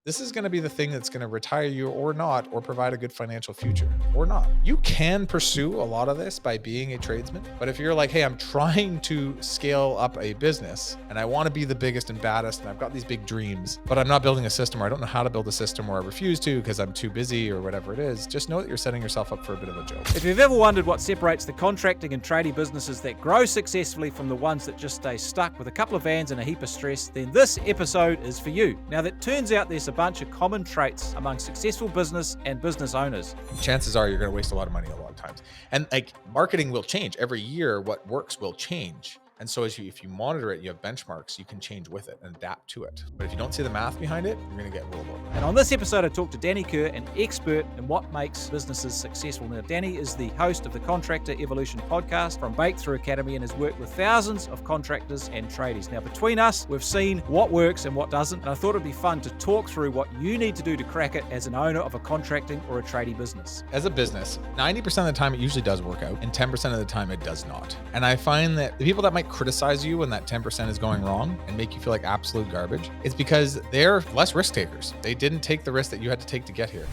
this is going to be the thing that's going to retire you or not, or provide a good financial future or not. You can pursue a lot of this by being a tradesman. But if you're like, hey, I'm trying to scale up a business and I want to be the biggest and baddest and I've got these big dreams, but I'm not building a system, or I don't know how to build a system, or I refuse to because I'm too busy or whatever it is, just know that you're setting yourself up for a bit of a joke. If you've ever wondered what separates the contracting and tradie businesses that grow successfully from the ones that just stay stuck with a couple of vans and a heap of stress, then this episode is for you. Now, that turns out there's a bunch of common traits among successful business and business owners. Chances are you're going to waste a lot of money a lot of times. And like, marketing will change every year. What works will change. And so if you monitor it, you have benchmarks, you can change with it and adapt to it. But if you don't see the math behind it, you're going to get rolled over. And on this episode, I talked to Danny Kerr, an expert in what makes businesses successful. Now, Danny is the host of the Contractor Evolution podcast from Breakthrough Academy and has worked with thousands of contractors and tradies. Now, between us, we've seen what works and what doesn't. And I thought it'd be fun to talk through what you need to do to crack it as an owner of a contracting or a tradie business. As a business, 90% of the time it usually does work out, and 10% of the time it does not. And I find that the people that might criticize you when that 10% is going wrong and make you feel like absolute garbage, it's because they're less risk takers. They didn't take the risk that you had to take to get here.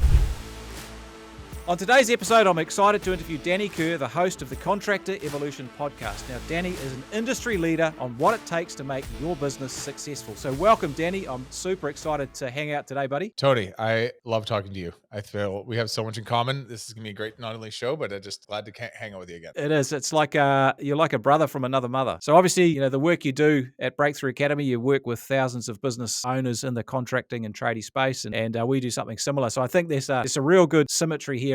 On today's episode, I'm excited to interview Danny Kerr, the host of the Contractor Evolution podcast. Now, Danny is an industry leader on what it takes to make your business successful. So welcome, Danny. I'm super excited to hang out today, buddy. Tony, I love talking to you. I feel we have so much in common. This is going to be a great, not only show, but I'm just glad to hang out with you again. It is. It's like you're like a brother from another mother. So obviously, the work you do at Breakthrough Academy, you work with thousands of business owners in the contracting and tradie space, and we do something similar. So I think there's a real good symmetry here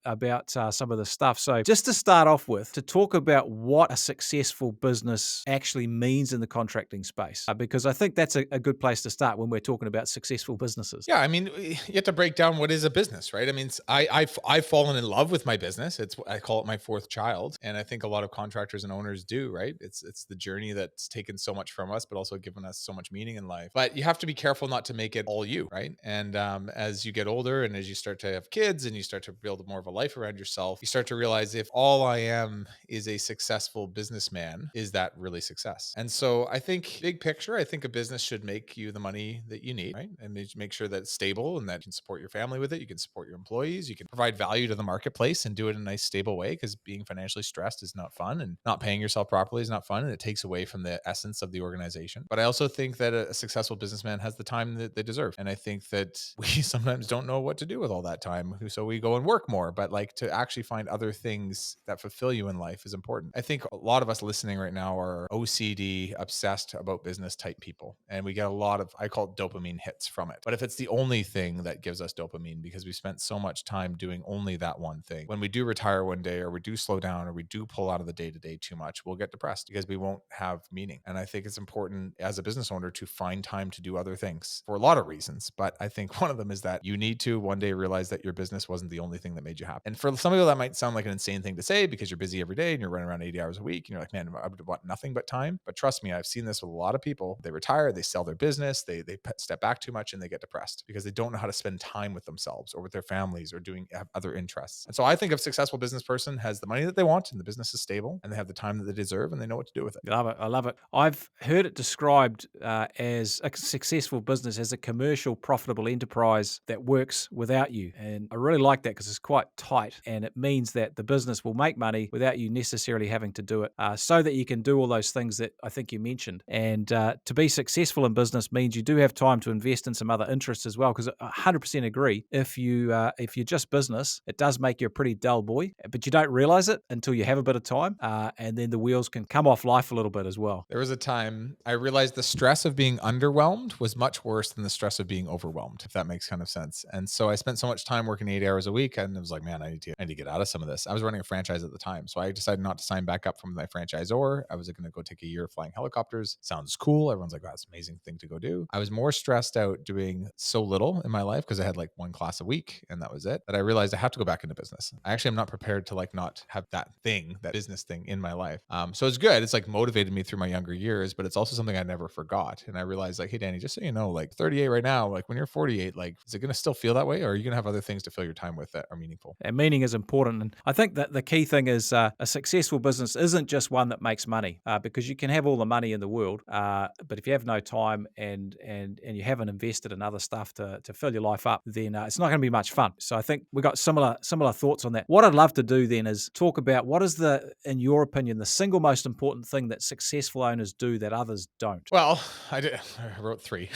about some of the stuff. So just to start off with, to talk about what a successful business actually means in the contracting space, because I think that's a good place to start when we're talking about successful businesses. Yeah, I mean, you have to break down what is a business, right? I mean, I've fallen in love with my business. I call it my fourth child, and I think a lot of contractors and owners do, right? It's the journey that's taken so much from us, but also given us so much meaning in life. But you have to be careful not to make it all you, right? And as you get older and as you start to have kids and you start to build more of a life around yourself, you start to realize, if all I am is a successful businessman, is that really success? And so I think, big picture, I think a business should make you the money that you need, right? And make sure that it's stable and that you can support your family with it. You can support your employees. You can provide value to the marketplace and do it in a nice, stable way, because being financially stressed is not fun, and not paying yourself properly is not fun, and it takes away from the essence of the organization. But I also think that a successful businessman has the time that they deserve. And I think that we sometimes don't know what to do with all that time. So we go and work more, but like, to actually find other things that fulfill you in life is important. I think a lot of us listening right now are OCD, obsessed about business type people. And we get a lot of, I call it dopamine hits from it. But if it's the only thing that gives us dopamine, because we spent so much time doing only that one thing, when we do retire one day, or we do slow down, or we do pull out of the day-to-day too much, we'll get depressed because we won't have meaning. And I think it's important as a business owner to find time to do other things for a lot of reasons. But I think one of them is that you need to one day realize that your business wasn't the only thing that made you happy. And for some people, that might sound like an insane thing to say, because you're busy every day and you're running around 80 hours a week. And you're like, man, I want nothing but time. But trust me, I've seen this with a lot of people. They retire, they sell their business, they step back too much, and they get depressed because they don't know how to spend time with themselves or with their families, or have other interests. And so I think a successful business person has the money that they want, and the business is stable, and they have the time that they deserve, and they know what to do with it. Love it. I love it. I've heard it described as a successful business as a commercial, profitable enterprise that works without you. And I really like that, because it's quite tight, and it means that the business will make money without you necessarily having to do it, so that you can do all those things that I think you mentioned. And to be successful in business means you do have time to invest in some other interests as well, because I 100% agree. If you're just business, it does make you a pretty dull boy, but you don't realize it until you have a bit of time, and then the wheels can come off life a little bit as well. There was a time I realized the stress of being underwhelmed was much worse than the stress of being overwhelmed, if that makes kind of sense. And so I spent so much time working 8 hours a week, and it was like, man, I need to get out of some of this. I was running a franchise at the time, so I decided not to sign back up from my franchisor. I was going to go take a year flying helicopters. Sounds cool. Everyone's like, wow, that's an amazing thing to go do. I was more stressed out doing so little in my life, because I had like one class a week and that was it, that I realized I have to go back into business. I actually am not prepared to like not have that business thing in my life. So it's good. It's like motivated me through my younger years, but it's also something I never forgot. And I realized, like, hey, Danny, just so you know, like 38 right now, like when you're 48, like, is it going to still feel that way? Or are you going to have other things to fill your time with that are meaningful. And meaning is important. And I think that the key thing is a successful business isn't just one that makes money, because you can have all the money in the world, but if you have no time and you haven't invested in other stuff to fill your life up, then it's not going to be much fun. So I think we got similar thoughts on that. What I'd love to do then is talk about what is in your opinion, the single most important thing that successful owners do that others don't. Well, I wrote 3.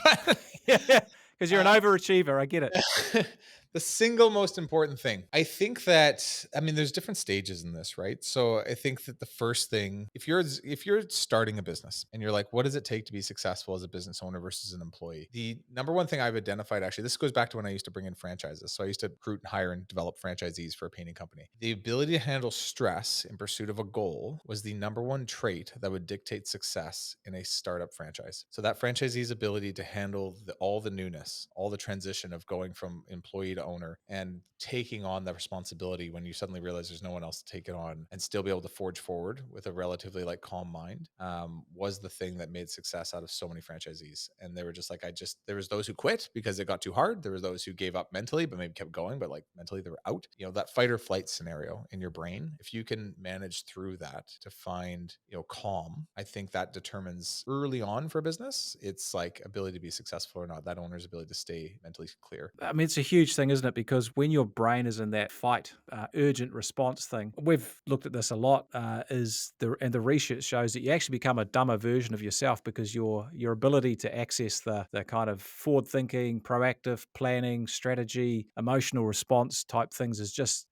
But, Yeah, because you're an uh overachiever. I get it. the single most important thing. I think that I mean there's different stages in this, right? So I think that the first thing, if you're starting a business and you're like, what does it take to be successful as a business owner versus an employee? The number one thing I've identified, actually, this goes back to when I used to bring in franchises. So I used to recruit and hire and develop franchisees for a painting company. The ability to handle stress in pursuit of a goal was the number one trait that would dictate success in a startup franchise. So that franchisee's ability to handle all the newness, all the transition of going from employee to owner and taking on the responsibility when you suddenly realize there's no one else to take it on and still be able to forge forward with a relatively like calm mind, was the thing that made success out of so many franchisees. And they were just like, there was those who quit because it got too hard. There was those who gave up mentally, but maybe kept going, but like mentally they were out. That fight or flight scenario in your brain, if you can manage through that to find, calm, I think that determines early on for a business, it's like ability to be successful or not, that owner's ability to stay mentally clear. I mean, it's a huge thing, isn't it? Because when your brain is in that fight, urgent response thing, we've looked at this a lot. And the research shows that you actually become a dumber version of yourself because your ability to access the kind of forward thinking, proactive planning, strategy, emotional response type things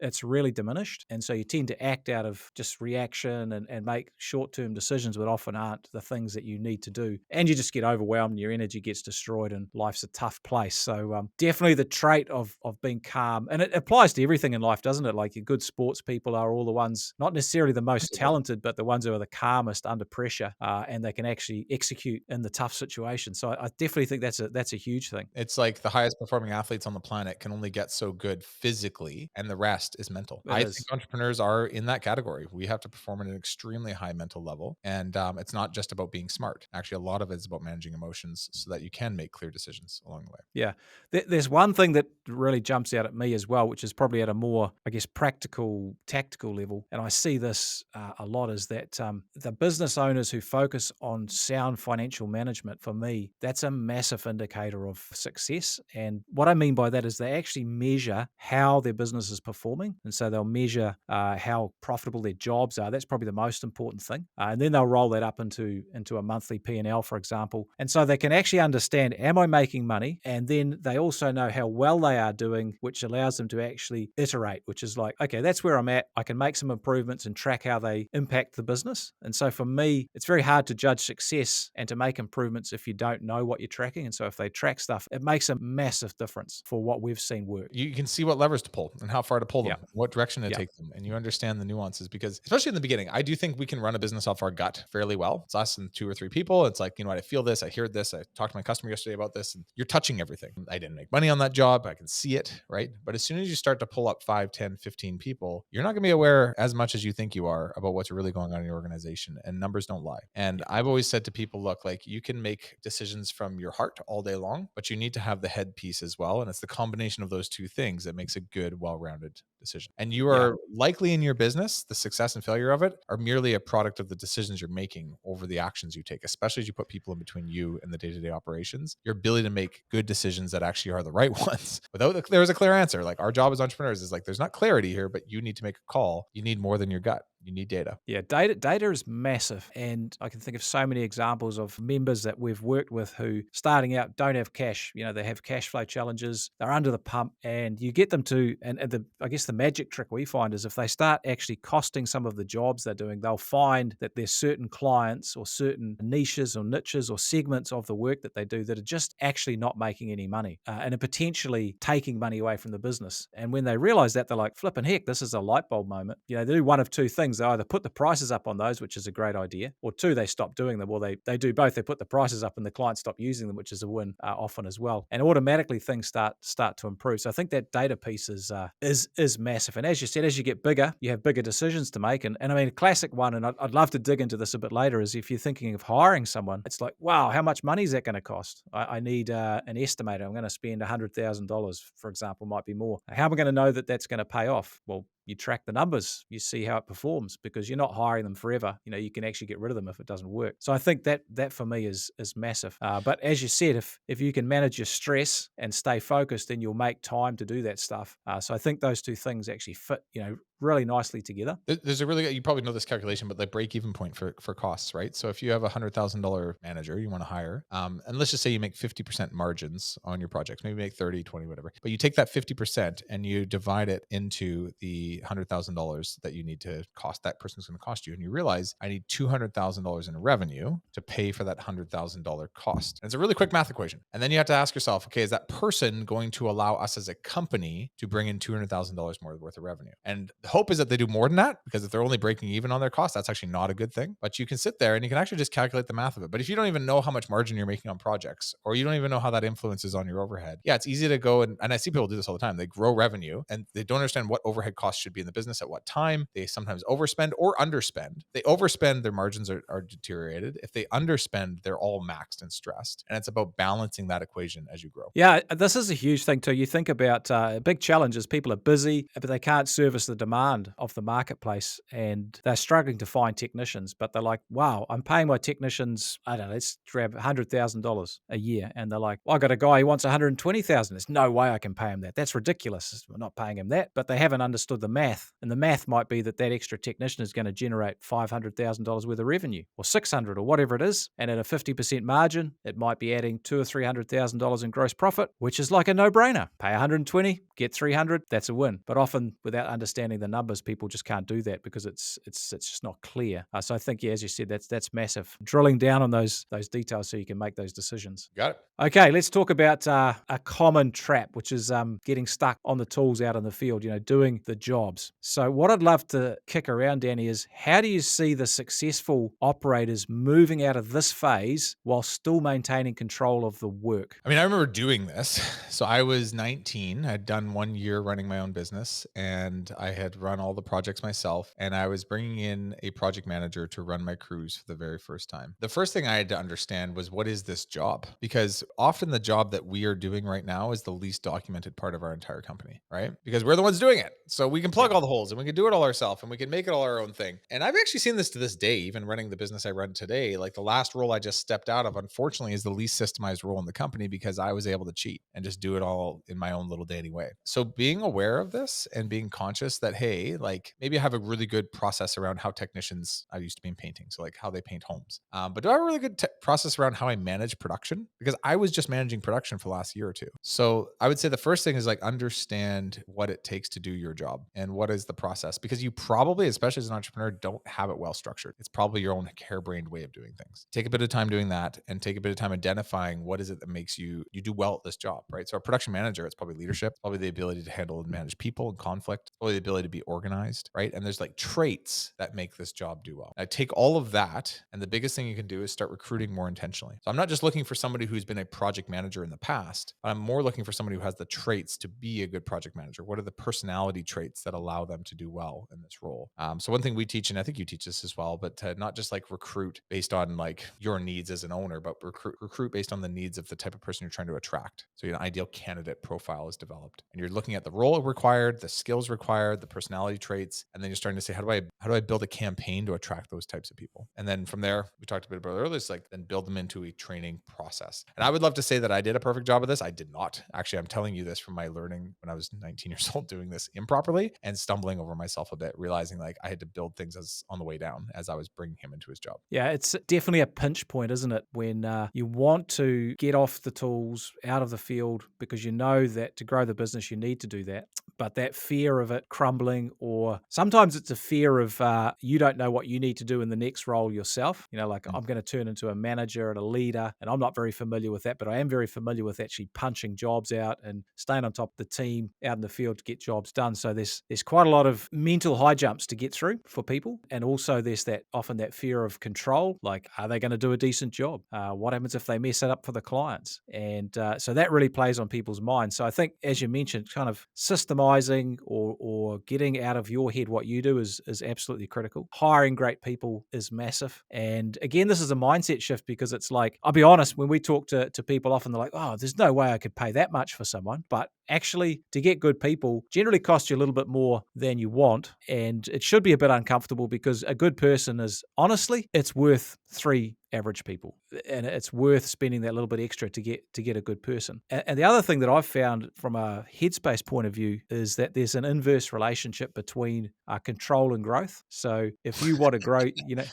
it's really diminished. And so you tend to act out of just reaction and make short term decisions, but often aren't the things that you need to do. And you just get overwhelmed, and your energy gets destroyed, and life's a tough place. So definitely the trait of being calm, and it applies to everything in life, doesn't it? Like your good sports people are all the ones, not necessarily the most 100%. talented, but the ones who are the calmest under pressure, and they can actually execute in the tough situations. So I definitely think that's a huge thing. It's like the highest performing athletes on the planet can only get so good physically, and the rest is mental. It I think is. entrepreneurs are in that category. We have to perform at an extremely high mental level, and it's not just about being smart. Actually, a lot of it is about managing emotions so that you can make clear decisions along the way. Yeah. There's one thing that really jumps out at me as well, which is probably at a more, I guess, practical, tactical level. And I see this a lot is that the business owners who focus on sound financial management, for me, that's a massive indicator of success. And what I mean by that is they actually measure how their business is performing. And so they'll measure how profitable their jobs are. That's probably the most important thing. And then they'll roll that up into a monthly P&L, for example. And so they can actually understand, am I making money? And then they also know how well they are doing, which allows them to actually iterate, which is like, okay, that's where I'm at. I can make some improvements and track how they impact the business. And so for me, it's very hard to judge success and to make improvements if you don't know what you're tracking. And so if they track stuff, it makes a massive difference for what we've seen work. You can see what levers to pull and how far to pull Yeah. them, what direction to Yeah. take them, and you understand the nuances because, especially in the beginning, I do think we can run a business off our gut fairly well. It's us and 2 or 3 people. It's like, what, I feel this, I hear this, I talked to my customer yesterday about this, and you're touching everything. I didn't make money on that job. I can see it, right? But as soon as you start to pull up 5, 10, 15 people, you're not going to be aware as much as you think you are about what's really going on in your organization, and numbers don't lie. And I've always said to people, look, like you can make decisions from your heart all day long, but you need to have the head piece as well. And it's the combination of those two things that makes a good, well-rounded decision. And you Yeah. are likely in your business, the success and failure of it are merely a product of the decisions you're making over the actions you take, especially as you put people in between you and the day-to-day operations. Your ability to make good decisions that actually are the right ones without there's a clear answer. Like our job as entrepreneurs is like, there's not clarity here, but you need to make a call. You need more than your gut. You need data. Yeah, data is massive. And I can think of so many examples of members that we've worked with who starting out don't have cash. They have cash flow challenges. They're under the pump, and you get them to, and I guess the magic trick we find is if they start actually costing some of the jobs they're doing, they'll find that there's certain clients or certain niches or segments of the work that they do that are just actually not making any money and are potentially taking money away from the business. And when they realize that, they're like, flipping heck, this is a light bulb moment. They do one of two things. things. They either put the prices up on those, which is a great idea, or two, they stop doing them. Or they do both. They put the prices up and the clients stop using them, which is a win often as well. And automatically things start to improve. So I think that data piece is massive. And as you said, as you get bigger, you have bigger decisions to make. And I mean, a classic one, and I'd love to dig into this a bit later, is if you're thinking of hiring someone, it's like, wow, how much money is that going to cost? I need an estimator. I'm going to spend $100,000, for example, might be more. How am I going to know that that's going to pay off? Well, you track the numbers, you see how it performs, because you're not hiring them forever. You can actually get rid of them if it doesn't work. So I think that for me is massive. But as you said, if you can manage your stress and stay focused, then you'll make time to do that stuff. So I think those two things actually fit, really nicely together. There's a really, you probably know this calculation, but the break even point for costs, right? So if you have $100,000 manager you want to hire, and let's just say you make 50% margins on your projects, maybe make 30, 20, whatever, but you take that 50% and you divide it into the $100,000 that you need to cost, that person's going to cost you. And you realize I need $200,000 in revenue to pay for that $100,000 cost. And it's a really quick math equation. And then you have to ask yourself, okay, is that person going to allow us as a company to bring in $200,000 more worth of revenue? And the hope is that they do more than that, because if they're only breaking even on their cost, that's actually not a good thing. But you can sit there and you can actually just calculate the math of it. But if you don't even know how much margin you're making on projects, or you don't even know how that influences on your overhead, yeah, it's easy to go and I see people do this all the time. They grow revenue and they don't understand what overhead costs should be in the business at what time. They sometimes overspend or underspend. They overspend, their margins are deteriorated. If they underspend, they're all maxed and stressed. And it's about balancing that equation as you grow. Yeah, this is a huge thing too. You think about a big challenge is people are busy, but they can't service the demand of the marketplace, and they're struggling to find technicians. But they're like, "Wow, I'm paying my technicians, I don't know, let's grab $100,000 a year," and they're like, well, "I got a guy who wants 120,000. There's no way I can pay him that. That's ridiculous. We're not paying him that." But they haven't understood the math, and the math might be that extra technician is going to generate $500,000 worth of revenue, or 600, or whatever it is, and at a 50% margin, it might be adding $200,000 or $300,000 in gross profit, which is like a no-brainer. Pay 120, get 300, that's a win. But often, without understanding the numbers, people just can't do that because it's just not clear. So I think, yeah, as you said, that's massive. Drilling down on those details so you can make those decisions. Got it. Okay, let's talk about a common trap, which is getting stuck on the tools out in the field, doing the jobs. So what I'd love to kick around, Danny, is how do you see the successful operators moving out of this phase while still maintaining control of the work? I mean, I remember doing this. So I was 19. I'd done 1 year running my own business and I had run all the projects myself. And I was bringing in a project manager to run my crews for the very first time. The first thing I had to understand was, what is this job? Because often the job that we are doing right now is the least documented part of our entire company, right? Because we're the ones doing it. So we can plug all the holes and we can do it all ourselves and we can make it all our own thing. And I've actually seen this to this day, even running the business I run today. Like the last role I just stepped out of, unfortunately, is the least systemized role in the company because I was able to cheat and just do it all in my own little dandy way. So being aware of this and being conscious that, hey, like maybe I have a really good process around how technicians, I used to be in painting, so like how they paint homes. But do I have a really good process around how I manage production? Because I was just managing production for the last year or two. So I would say the first thing is like understand what it takes to do your job and what is the process, because you probably, especially as an entrepreneur, don't have it well structured. It's probably your own harebrained way of doing things. Take a bit of time doing that and take a bit of time identifying what is it that makes you do well at this job, right? So a production manager, it's probably leadership, probably the ability to handle and manage people and conflict, probably the ability to be organized, right? And there's like traits that make this job do well. I take all of that, and the biggest thing you can do is start recruiting more intentionally. So I'm not just looking for somebody who's been a project manager in the past, but I'm more looking for somebody who has the traits to be a good project manager. What are the personality traits that allow them to do well in this role? So one thing we teach, and I think you teach this as well, but to not just like recruit based on like your needs as an owner, but recruit based on the needs of the type of person you're trying to attract. So an ideal candidate profile is developed, and you're looking at the role required, the skills required, the personality traits, and then you're starting to say, how do I build a campaign to attract those types of people? And then from there, we talked a bit about earlier, it's like then build them into a training process. And I would love to say that I did a perfect job of this. I did not. Actually, I'm telling you this from my learning when I was 19 years old, doing this improperly and stumbling over myself a bit, realizing like I had to build things as on the way down as I was bringing him into his job. Yeah, it's definitely a pinch point, isn't it? When you want to get off the tools, out of the field, because you know that to grow the business, you need to do that. but that fear of it crumbling, or sometimes it's a fear of you don't know what you need to do in the next role yourself. Like Mm. I'm going to turn into a manager and a leader, and I'm not very familiar with that, but I am very familiar with actually punching jobs out and staying on top of the team out in the field to get jobs done. So there's quite a lot of mental high jumps to get through for people, and also there's that often that fear of control. Like, are they going to do a decent job? What happens if they mess it up for the clients? And so that really plays on people's minds. So I think, as you mentioned, kind of systemizing or getting out of your head what you do is absolutely critical. Hiring great people is massive. And again, this is a mindset shift, because it's like, I'll be honest, when we talk to people, often they're like, oh, there's no way I could pay that much for someone. But actually, to get good people generally costs you a little bit more than you want. And it should be a bit uncomfortable, because a good person is, honestly, it's worth three average people, and it's worth spending that little bit extra to get a good person. And the other thing that I've found from a headspace point of view is that there's an inverse relationship between control and growth. So if you want to grow,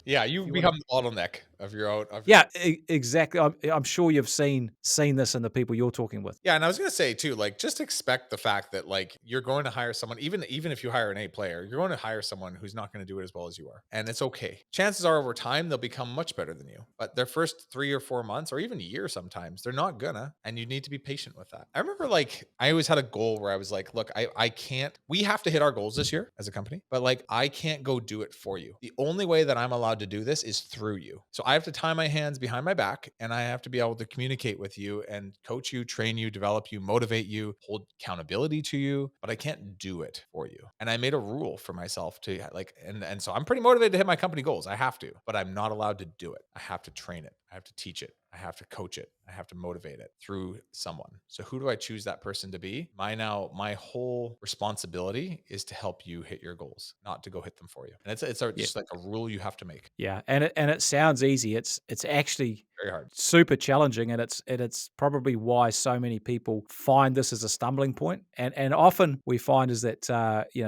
Yeah, if you you want to, become the bottleneck of your own of your yeah, exactly. I'm sure you've seen this in the people you're talking with. Yeah, and I was gonna say too, like, just expect the fact that like you're going to hire someone, even if you hire an A player, you're going to hire someone who's not going to do it as well as you are, and it's okay. Chances are, over time, they'll become much better than you. But their first 3 or 4 months, or even a year, sometimes they're not gonna, and you need to be patient with that. I remember, like, I always had a goal where I was like, look, I can't. We have to hit our goals this year as a company, but like, I can't go do it for you. The only way that I'm allowed to do this is through you. So I have to tie my hands behind my back, and I have to be able to communicate with you and coach you, train you, develop you, motivate you, hold accountability to you, but I can't do it for you. And I made a rule for myself to like, and so I'm pretty motivated to hit my company goals. I have to, but I'm not allowed to do it. I have to train it. I have to teach it. I have to coach it. I have to motivate it through someone. So who do I choose that person to be? My whole responsibility is to help you hit your goals, not to go hit them for you. And Yeah, just like a rule you have to make. yeah, and it sounds easy. It's actually Very hard. super challenging, and it's probably why so many people find this as a stumbling point. And often we find is that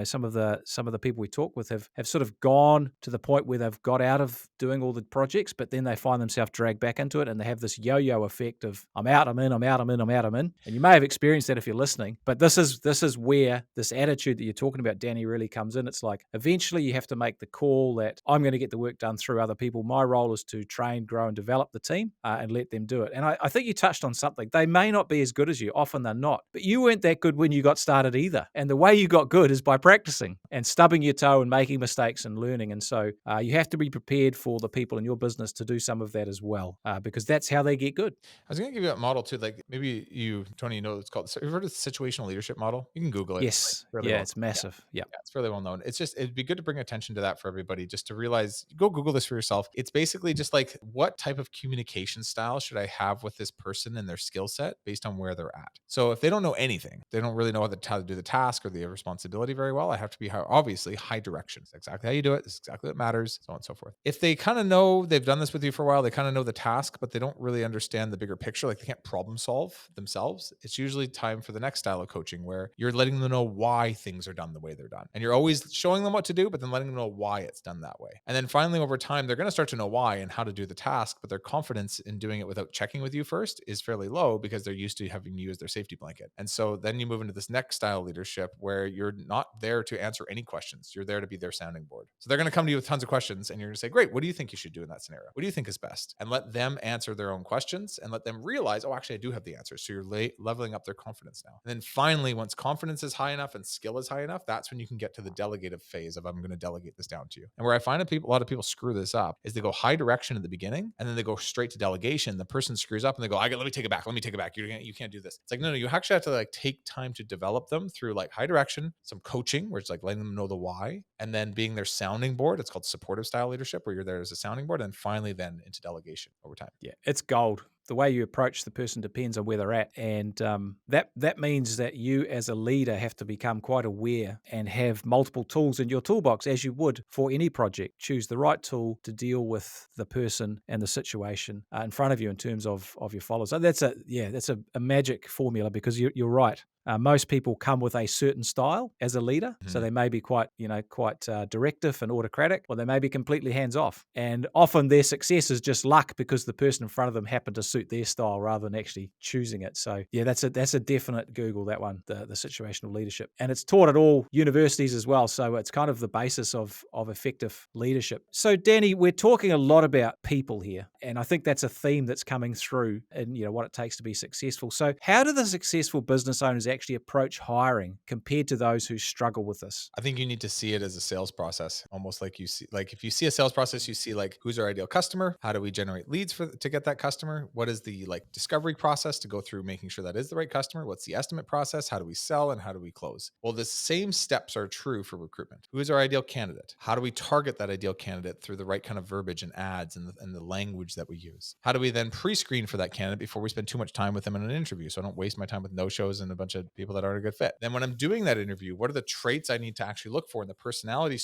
some of the people we talk with have sort of gone to the point where they've got out of doing all the projects, but then they find themselves dragged back into it, and they have this yo-yo effect of I'm out, I'm in, I'm out, I'm in, I'm out, I'm in. And you may have experienced that if you're listening, but this is where this attitude that you're talking about, Danny, really comes in. It's like eventually you have to make the call that I'm going to get the work done through other people. My role is to train, grow, and develop the team and let them do it. And I think you touched on something. They may not be as good as you. Often they're not. But you weren't that good when you got started either. And the way you got good is by practicing and stubbing your toe and making mistakes and learning. And so you have to be prepared for the people in your business to do some of that as well, because that's how they get good. I was gonna give you that model too. Like maybe you, Tony, you know it's called. So you've heard of the situational leadership model? You can Google it. It's like Yes. really Yeah, well. it's massive. Yeah. Yeah, it's fairly well known. It's just it'd be good to bring attention to that for everybody, just to realize. Go Google this for yourself. It's basically just like what type of communication style should I have with this person and their skill set based on where they're at. So if they don't know anything, they don't really know how to do the task or the responsibility very well. I have to be obviously high direction. It's exactly how you do it. It's exactly what matters. So on and so forth. If they kind of know they've done this with you for a while, they kind of know the task, but they don't really understand the bigger picture. Like they can't problem solve themselves. It's usually time for the next style of coaching where you're letting them know why things are done the way they're done. And you're always showing them what to do, but then letting them know why it's done that way. And then finally, over time, they're going to start to know why and how to do the task, but their confidence in doing it without checking with you first is fairly low because they're used to having you as their safety blanket. And so then you move into this next style of leadership where you're not there to answer any questions. You're there to be their sounding board. So they're going to come to you with tons of questions and you're going to say, great, what do you think you should do in that scenario? What do you think is best? And let them answer their own questions and let them realize, oh, actually, I do have the answers. So you're leveling up their confidence now. And then finally, once confidence is high enough and skill is high enough, that's when you can get to the delegative phase of I'm going to delegate this down to you. And where I find a lot of people screw this up is they go high direction at the beginning and then they go straight to delegation. The person screws up and they go, let me take it back. Let me take it back. You can't do this. It's like, no, you actually have to like take time to develop them through like high direction, some coaching where it's like letting them know the why, and then being their sounding board. It's called supportive style leadership where you're there as a sounding board, and finally then into delegation over time. Yeah, it's gold. The way you approach the person depends on where they're at, and that means that you, as a leader, have to become quite aware and have multiple tools in your toolbox, as you would for any project. Choose the right tool to deal with the person and the situation in front of you in terms of your followers. So that's a magic formula, because you're right. Most people come with a certain style as a leader, so Mhm. they may be quite directive and autocratic, or they may be completely hands off. And often their success is just luck because the person in front of them happened to suit suit their style rather than actually choosing it. So yeah, that's a definite Google, that one, the situational leadership. And it's taught at all universities as well. So it's kind of the basis of effective leadership. So Danny, we're talking a lot about people here. And I think that's a theme that's coming through in, what it takes to be successful. So how do the successful business owners actually approach hiring compared to those who struggle with this? I think you need to see it as a sales process, almost like like if you see a sales process, you see like who's our ideal customer, how do we generate leads to get that customer, what is the like discovery process to go through making sure that is the right customer, what's the estimate process, how do we sell, and how do we close. Well, the same steps are true for recruitment. Who is our ideal candidate? How do we target that ideal candidate through the right kind of verbiage and ads and the language that we use? How do we then pre-screen for that candidate before we spend too much time with them in an interview, so I don't waste my time with no-shows and a bunch of people that aren't a good fit? Then when I'm doing that interview, what are the traits I need to actually look for, and the personality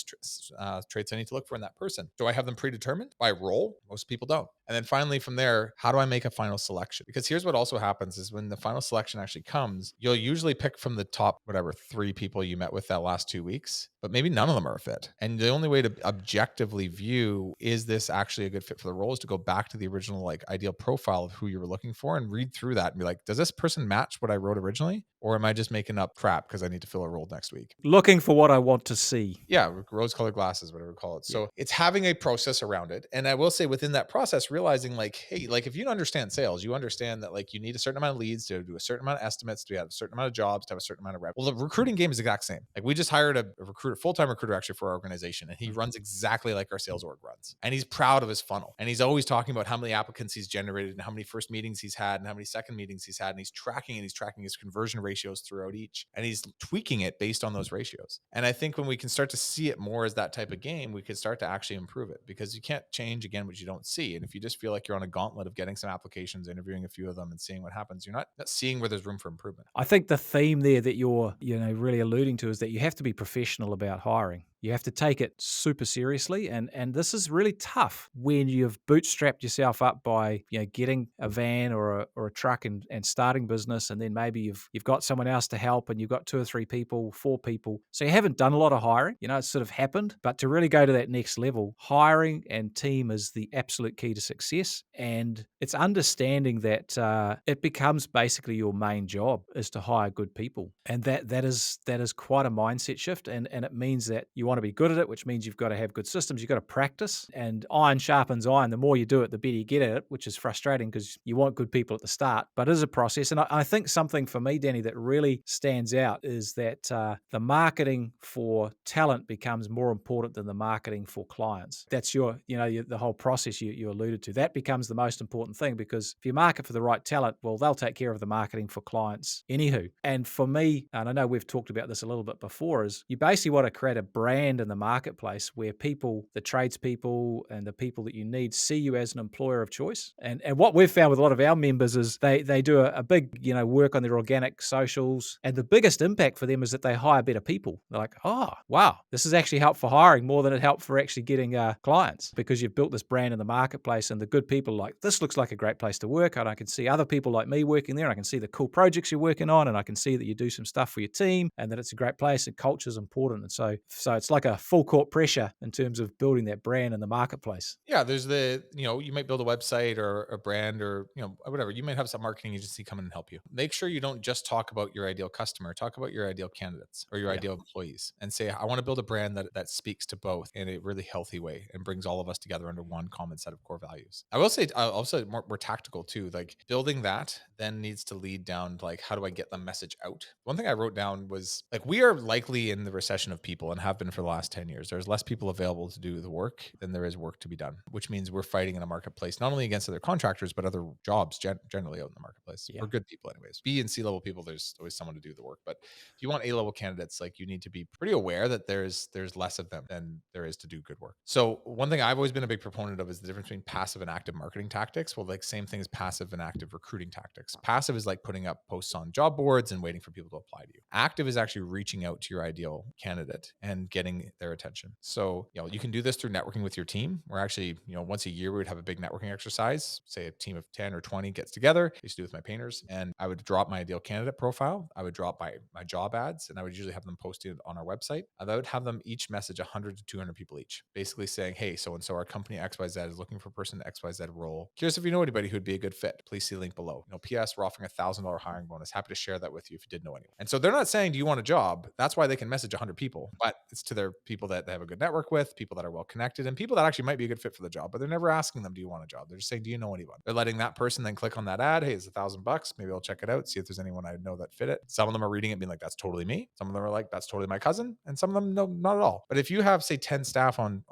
traits I need to look for in that person? Do I have them predetermined by role? Most people don't. And then finally, from there, how do I make a final selection? Because here's what also happens is when the final selection actually comes, you'll usually pick from the top, whatever, 3 people you met with that last 2 weeks, but maybe none of them are a fit. And the only way to objectively view, is this actually a good fit for the role, is to go back to the original like ideal profile of who you were looking for and read through that and be like, does this person match what I wrote originally? Or am I just making up crap because I need to fill a role next week? Looking for what I want to see. Yeah, rose colored glasses, whatever we call it. Yeah. So it's having a process around it. And I will say within that process, realizing like, hey, like if you understand sales, you understand that like you need a certain amount of leads to do a certain amount of estimates, to have a certain amount of jobs, to have a certain amount of revenue. Well, the recruiting game is the exact same. Like we just hired a recruiter, full-time recruiter actually for our organization. And he runs exactly like our sales org runs. And he's proud of his funnel. And he's always talking about how many applicants he's generated and how many first meetings he's had and how many second meetings he's had. And he's tracking his conversion ratios throughout each. And he's tweaking it based on those ratios. And I think when we can start to see it more as that type of game, we could start to actually improve it, because you can't change again what you don't see. And if you just feel like you're on a gauntlet of getting some applications, interviewing a few of them and seeing what happens, you're not seeing where there's room for improvement. I think the theme there that you're, really alluding to is that you have to be professional about hiring. You have to take it super seriously, and this is really tough when you've bootstrapped yourself up by getting a van or a truck and starting business, and then maybe you've got someone else to help, and you've got 2 or 3 people, 4 people, so you haven't done a lot of hiring. It's sort of happened, but to really go to that next level, hiring and team is the absolute key to success, and it's understanding that it becomes basically your main job is to hire good people, and that is quite a mindset shift, and it means that you want to be good at it, which means you've got to have good systems. You've got to practice, and iron sharpens iron. The more you do it, the better you get at it, which is frustrating because you want good people at the start, but it is a process. And I think something for me, Danny, that really stands out is that the marketing for talent becomes more important than the marketing for clients. That's the whole process you alluded to. That becomes the most important thing, because if you market for the right talent, well, they'll take care of the marketing for clients anywho. And for me, and I know we've talked about this a little bit before, is you basically want to create a brand in the marketplace where people, the tradespeople and the people that you need, see you as an employer of choice. And what we've found with a lot of our members is they do a big work on their organic socials, and the biggest impact for them is that they hire better people. They're like, oh wow, this has actually helped for hiring more than it helped for actually getting clients, because you've built this brand in the marketplace, and the good people are like, this looks like a great place to work, and I can see other people like me working there, and I can see the cool projects you're working on, and I can see that you do some stuff for your team, and that it's a great place, and culture is important. And so it's like a full court pressure in terms of building that brand in the marketplace. Yeah, there's you might build a website or a brand, or, whatever. You might have some marketing agency come in and help you. Make sure you don't just talk about your ideal customer, talk about your ideal candidates or your Yeah. ideal employees, and say, I want to build a brand that speaks to both in a really healthy way and brings all of us together under one common set of core values. I will say also more tactical too, like building that then needs to lead down to like, how do I get the message out? One thing I wrote down was like, we are likely in the recession of people and have been for the last 10 years. There's less people available to do the work than there is work to be done, which means we're fighting in a marketplace, not only against other contractors, but other jobs generally out in the marketplace Yeah. for good people anyways. B and C level people, there's always someone to do the work. But if you want A level candidates, like you need to be pretty aware that there's less of them than there is to do good work. So one thing I've always been a big proponent of is the difference between passive and active marketing tactics. Well, like same thing as passive and active recruiting tactics. Passive is like putting up posts on job boards and waiting for people to apply to you. Active is actually reaching out to your ideal candidate and getting getting their attention. So, you can do this through networking with your team. We're actually, once a year we would have a big networking exercise. Say a team of 10 or 20 gets together. I used to do with my painters, and I would drop my ideal candidate profile. I would drop my job ads, and I would usually have them posted on our website. And I would have them each message 100 to 200 people each, basically saying, hey, so and so our company XYZ is looking for person XYZ role. Curious if you know anybody who'd be a good fit. Please see link below. PS, we're offering $1,000 hiring bonus. Happy to share that with you if you did know anyone. And so they're not saying, do you want a job? That's why they can message 100 people, but it's to their people that they have a good network with, people that are well connected, and people that actually might be a good fit for the job, but they're never asking them, do you want a job? They're just saying, do you know anyone? They're letting that person then click on that ad. Hey, it's $1,000. Maybe I'll check it out, see if there's anyone I know that fit it. Some of them are reading it being like, that's totally me. Some of them are like, that's totally my cousin. And some of them, no, not at all. But if you have, say, 10 staff on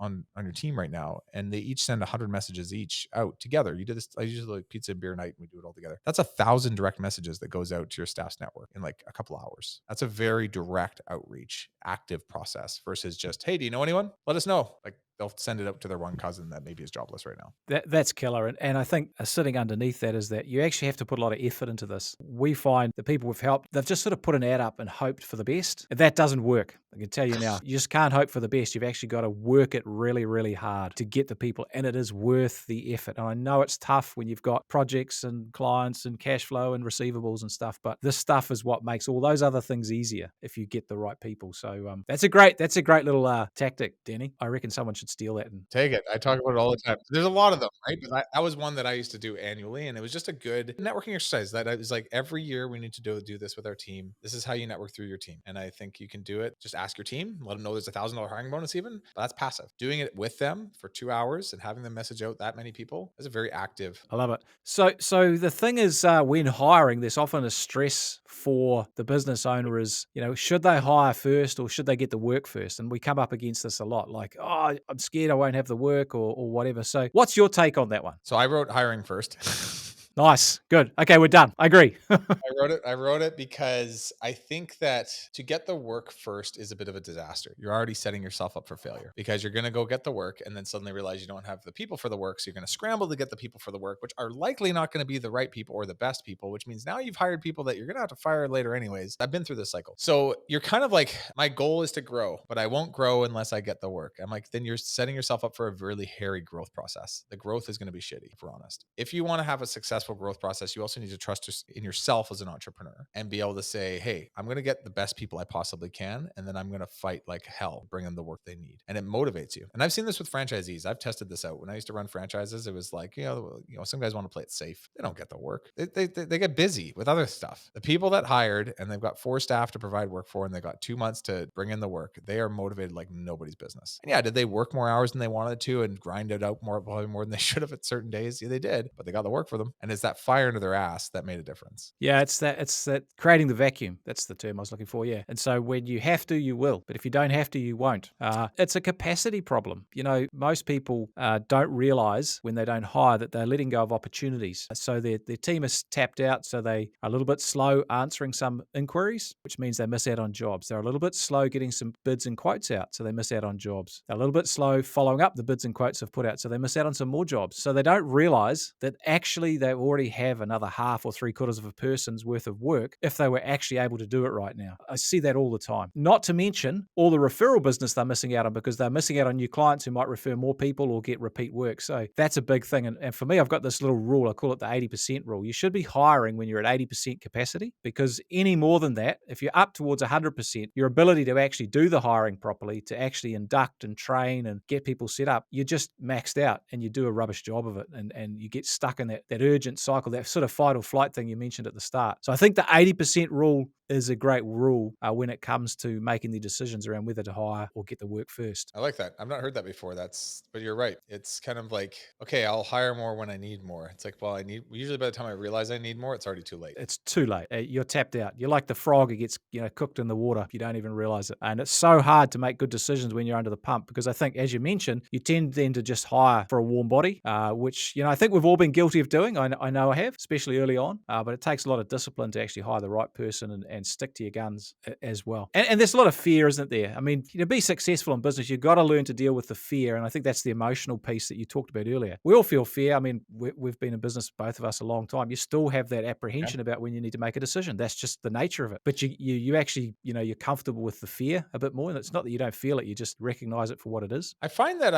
your team right now, and they each send 100 messages each out together, you do this, I usually like pizza and beer night, and we do it all together. That's 1,000 direct messages that goes out to your staff's network in like a couple hours. That's a very direct outreach, active process versus just, hey, do you know anyone? Let us know. Like, they'll send it out to their one cousin that maybe is jobless right now. That's killer. And I think sitting underneath that is that you actually have to put a lot of effort into this. We find the people we've helped, they've just sort of put an ad up and hoped for the best. That doesn't work. I can tell you now, you just can't hope for the best. You've actually got to work it really, really hard to get the people, and it is worth the effort. And I know it's tough when you've got projects and clients and cash flow and receivables and stuff, but this stuff is what makes all those other things easier if you get the right people. So that's a great little tactic, Danny. I reckon someone should steal that. And Take it. I talk about it all the time. There's a lot of them, right? But that was one that I used to do annually, and it was just a good networking exercise. That I was like, every year we need to do this with our team. This is how you network through your team, and I think you can do it. Just ask your team, let them know there's $1,000 hiring bonus. Even but that's passive. Doing it with them for 2 hours and having them message out that many people is a very active. I love it. So the thing is, when hiring, there's often a stress for the business owner is, should they hire first or should they get the work first? And we come up against this a lot, like, oh, I'm scared I won't have the work or whatever. So what's your take on that one? So I wrote hiring first. Nice. Good. Okay, we're done. I agree. I wrote it because I think that to get the work first is a bit of a disaster. You're already setting yourself up for failure because you're going to go get the work and then suddenly realize you don't have the people for the work. So you're going to scramble to get the people for the work, which are likely not going to be the right people or the best people, which means now you've hired people that you're going to have to fire later anyways. I've been through this cycle. So you're kind of like, my goal is to grow, but I won't grow unless I get the work. I'm like, then you're setting yourself up for a really hairy growth process. The growth is going to be shitty, if we're honest. If you want to have a successful growth process, you also need to trust in yourself as an entrepreneur and be able to say, hey, I'm going to get the best people I possibly can. And then I'm going to fight like hell, bring them the work they need. And it motivates you. And I've seen this with franchisees. I've tested this out. When I used to run franchises, it was like, some guys want to play it safe. They don't get the work. They get busy with other stuff. The people that hired and they've got 4 staff to provide work for, and they got 2 months to bring in the work, they are motivated like nobody's business. And yeah, did they work more hours than they wanted to and grind it out probably more than they should have at certain days? Yeah, they did, but they got the work for them. And it's that fire under their ass that made a difference. Yeah, it's that creating the vacuum. That's the term I was looking for. Yeah. And so when you have to, you will. But if you don't have to, you won't. It's a capacity problem. Most people don't realize when they don't hire that they're letting go of opportunities. So their team is tapped out. So they are a little bit slow answering some inquiries, which means they miss out on jobs. They're a little bit slow getting some bids and quotes out. So they miss out on jobs. They're a little bit slow following up the bids and quotes they've put out. So they miss out on some more jobs. So they don't realize that actually they already have another half or 3/4 of a person's worth of work if they were actually able to do it right now. I see that all the time. Not to mention all the referral business they're missing out on because they're missing out on new clients who might refer more people or get repeat work. So that's a big thing. And for me, I've got this little rule. I call it the 80% rule. You should be hiring when you're at 80% capacity, because any more than that, if you're up towards 100%, your ability to actually do the hiring properly, to actually induct and train and get people set up, you're just maxed out and you do a rubbish job of it. And you get stuck in that urgent cycle, that sort of fight or flight thing you mentioned at the start. So I think the 80% rule is a great rule when it comes to making the decisions around whether to hire or get the work first. I like that. I've not heard that before. But you're right. It's kind of like, okay, I'll hire more when I need more. It's like, well, usually by the time I realize I need more, it's already too late. It's too late. You're tapped out. You're like the frog who gets, cooked in the water. You don't even realize it. And it's so hard to make good decisions when you're under the pump, because I think, as you mentioned, you tend then to just hire for a warm body, which, I think we've all been guilty of doing. I know I have, especially early on, but it takes a lot of discipline to actually hire the right person and stick to your guns as well. And there's a lot of fear, isn't there? I mean, to be successful in business, you've got to learn to deal with the fear. And I think that's the emotional piece that you talked about earlier. We all feel fear. I mean, we've been in business, both of us, a long time. You still have that Okay. apprehension about when you need to make a decision. That's just the nature of it. But you actually, you're comfortable with the fear a bit more. And it's not that you don't feel it, you just recognize it for what it is. I find that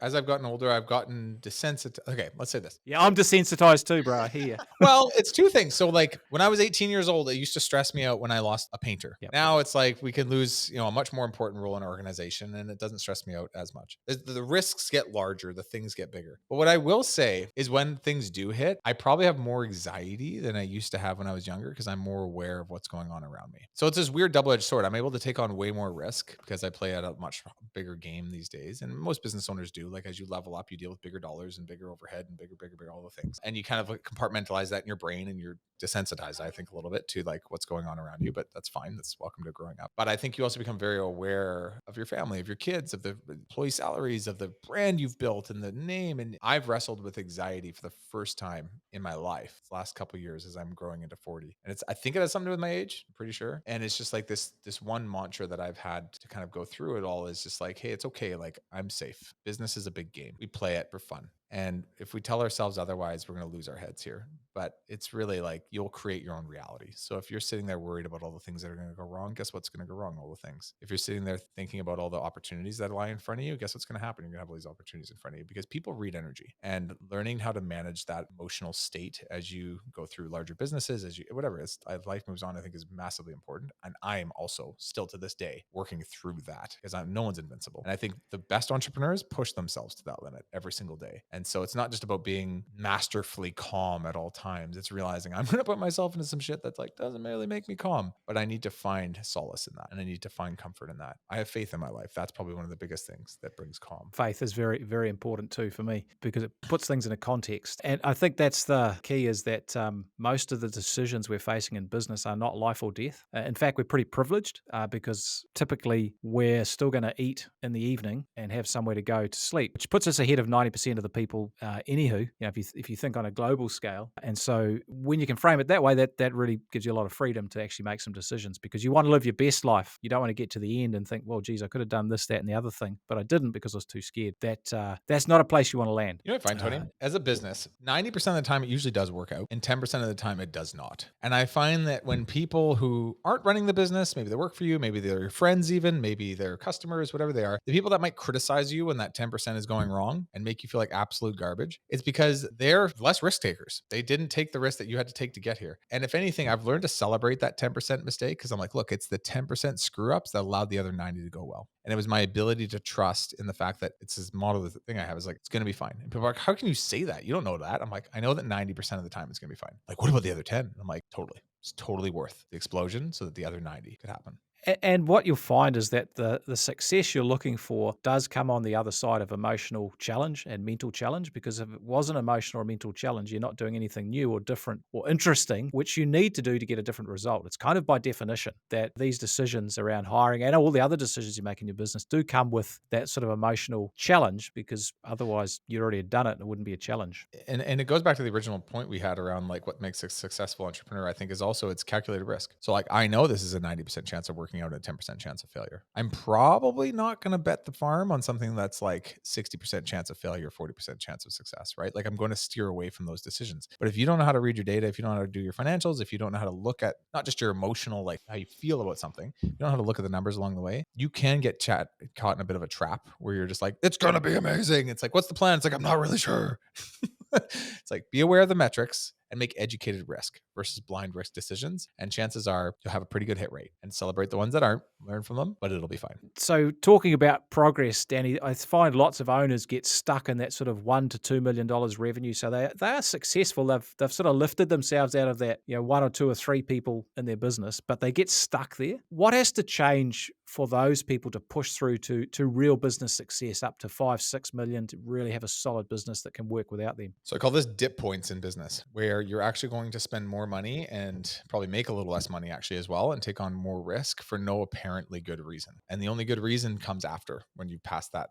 as I've gotten older, I've gotten desensitized. Okay, let's say this. Yeah, I'm desensitized too, bro. I hear you. Well, it's two things. So, like, when I was 18 years old, it used to stress me out when I lost a painter. Yep. Now it's like we can lose, a much more important role in our organization, and it doesn't stress me out as much. The risks get larger, the things get bigger. But what I will say is when things do hit, I probably have more anxiety than I used to have when I was younger because I'm more aware of what's going on around me. So it's this weird double-edged sword. I'm able to take on way more risk because I play at a much bigger game these days. And most business owners do. Like, as you level up, you deal with bigger dollars and bigger overhead and bigger, all the things. And you kind of like compartmentalize that in your brain, and you're desensitized, I think, a little bit to like what's going on around you, but that's fine. That's welcome to growing up. But I think you also become very aware of your family, of your kids, of the employee salaries, of the brand you've built and the name. And I've wrestled with anxiety for the first time in my life the last couple of years as I'm growing into 40. And I think it has something to do with my age, I'm pretty sure. And it's just like this one mantra that I've had to kind of go through it all is just like, hey, it's okay. Like, I'm safe. Business is a big game. We play it for fun. And if we tell ourselves otherwise, we're going to lose our heads here. But it's really like you'll create your own reality. So if you're sitting there worried about all the things that are going to go wrong, guess what's going to go wrong? All the things. If you're sitting there thinking about all the opportunities that lie in front of you, guess what's going to happen? You're going to have all these opportunities in front of you because people read energy, and learning how to manage that emotional state as you go through larger businesses, as you, whatever, as life moves on, I think is massively important. And I am also still to this day working through that because no one's invincible. And I think the best entrepreneurs push themselves to that limit every single day. And so it's not just about being masterfully calm at all times. It's realizing I'm going to put myself into some shit that's like doesn't really make me calm, but I need to find solace in that, and I need to find comfort in that. I have faith in my life. That's probably one of the biggest things that brings calm. Faith is very, very important too for me because it puts things in a context. And I think that's the key is that most of the decisions we're facing in business are not life or death. In fact, we're pretty privileged because typically we're still going to eat in the evening and have somewhere to go to sleep, which puts us ahead of 90% of the people anywho, if you think on a global scale. And so when you can frame it that way, that really gives you a lot of freedom to actually make some decisions because you want to live your best life. You don't want to get to the end and think, well, geez, I could have done this, that, and the other thing, but I didn't because I was too scared. That's not a place you want to land. You know what I find, Tony? As a business, 90% of the time it usually does work out, and 10% of the time it does not. And I find that when people who aren't running the business, maybe they work for you, maybe they're your friends even, maybe they're customers, whatever they are, the people that might criticize you when that 10% is going wrong and make you feel like absolute garbage, it's because they're less risk takers. They didn't take the risk that you had to take to get here. And if anything, I've learned to celebrate that 10% mistake because I'm like, look, it's the 10% screw ups that allowed the other 90 to go well. And it was my ability to trust in the fact that it's this model, the thing I have is like, it's going to be fine. And people are like, how can you say that? You don't know that. I'm like, I know that 90% of the time it's going to be fine. Like, what about the other 10? And I'm like, totally. It's totally worth the explosion so that the other 90 could happen. And what you'll find is that the success you're looking for does come on the other side of emotional challenge and mental challenge, because if it wasn't emotional or mental challenge, you're not doing anything new or different or interesting, which you need to do to get a different result. It's kind of by definition that these decisions around hiring and all the other decisions you make in your business do come with that sort of emotional challenge, because otherwise you'd already had done it and it wouldn't be a challenge. And it goes back to the original point we had around like what makes a successful entrepreneur, I think, is also it's calculated risk. So like, I know this is a 90% chance of working out and a 10% chance of failure. I'm probably not going to bet the farm on something that's like 60% chance of failure, 40% chance of success, right? Like, I'm going to steer away from those decisions. But if you don't know how to read your data, if you don't know how to do your financials, if you don't know how to look at not just your emotional, like how you feel about something, you don't know how to look at the numbers along the way, you can get caught in a bit of a trap where you're just like, it's going to be amazing. It's like, what's the plan? It's like, I'm not really sure. It's like, be aware of the metrics and make educated risk versus blind risk decisions. And chances are you'll have a pretty good hit rate, and celebrate the ones that aren't, learn from them, but it'll be fine. So talking about progress, Danny, I find lots of owners get stuck in that sort of $1 to $2 million revenue. So they are successful. They've sort of lifted themselves out of that, one or two or three people in their business, but they get stuck there. What has to change for those people to push through to real business success up to 5-6 million to really have a solid business that can work without them? So I call this dip points in business, where you're actually going to spend more money and probably make a little less money actually as well, and take on more risk for no apparently good reason. And the only good reason comes after when you pass that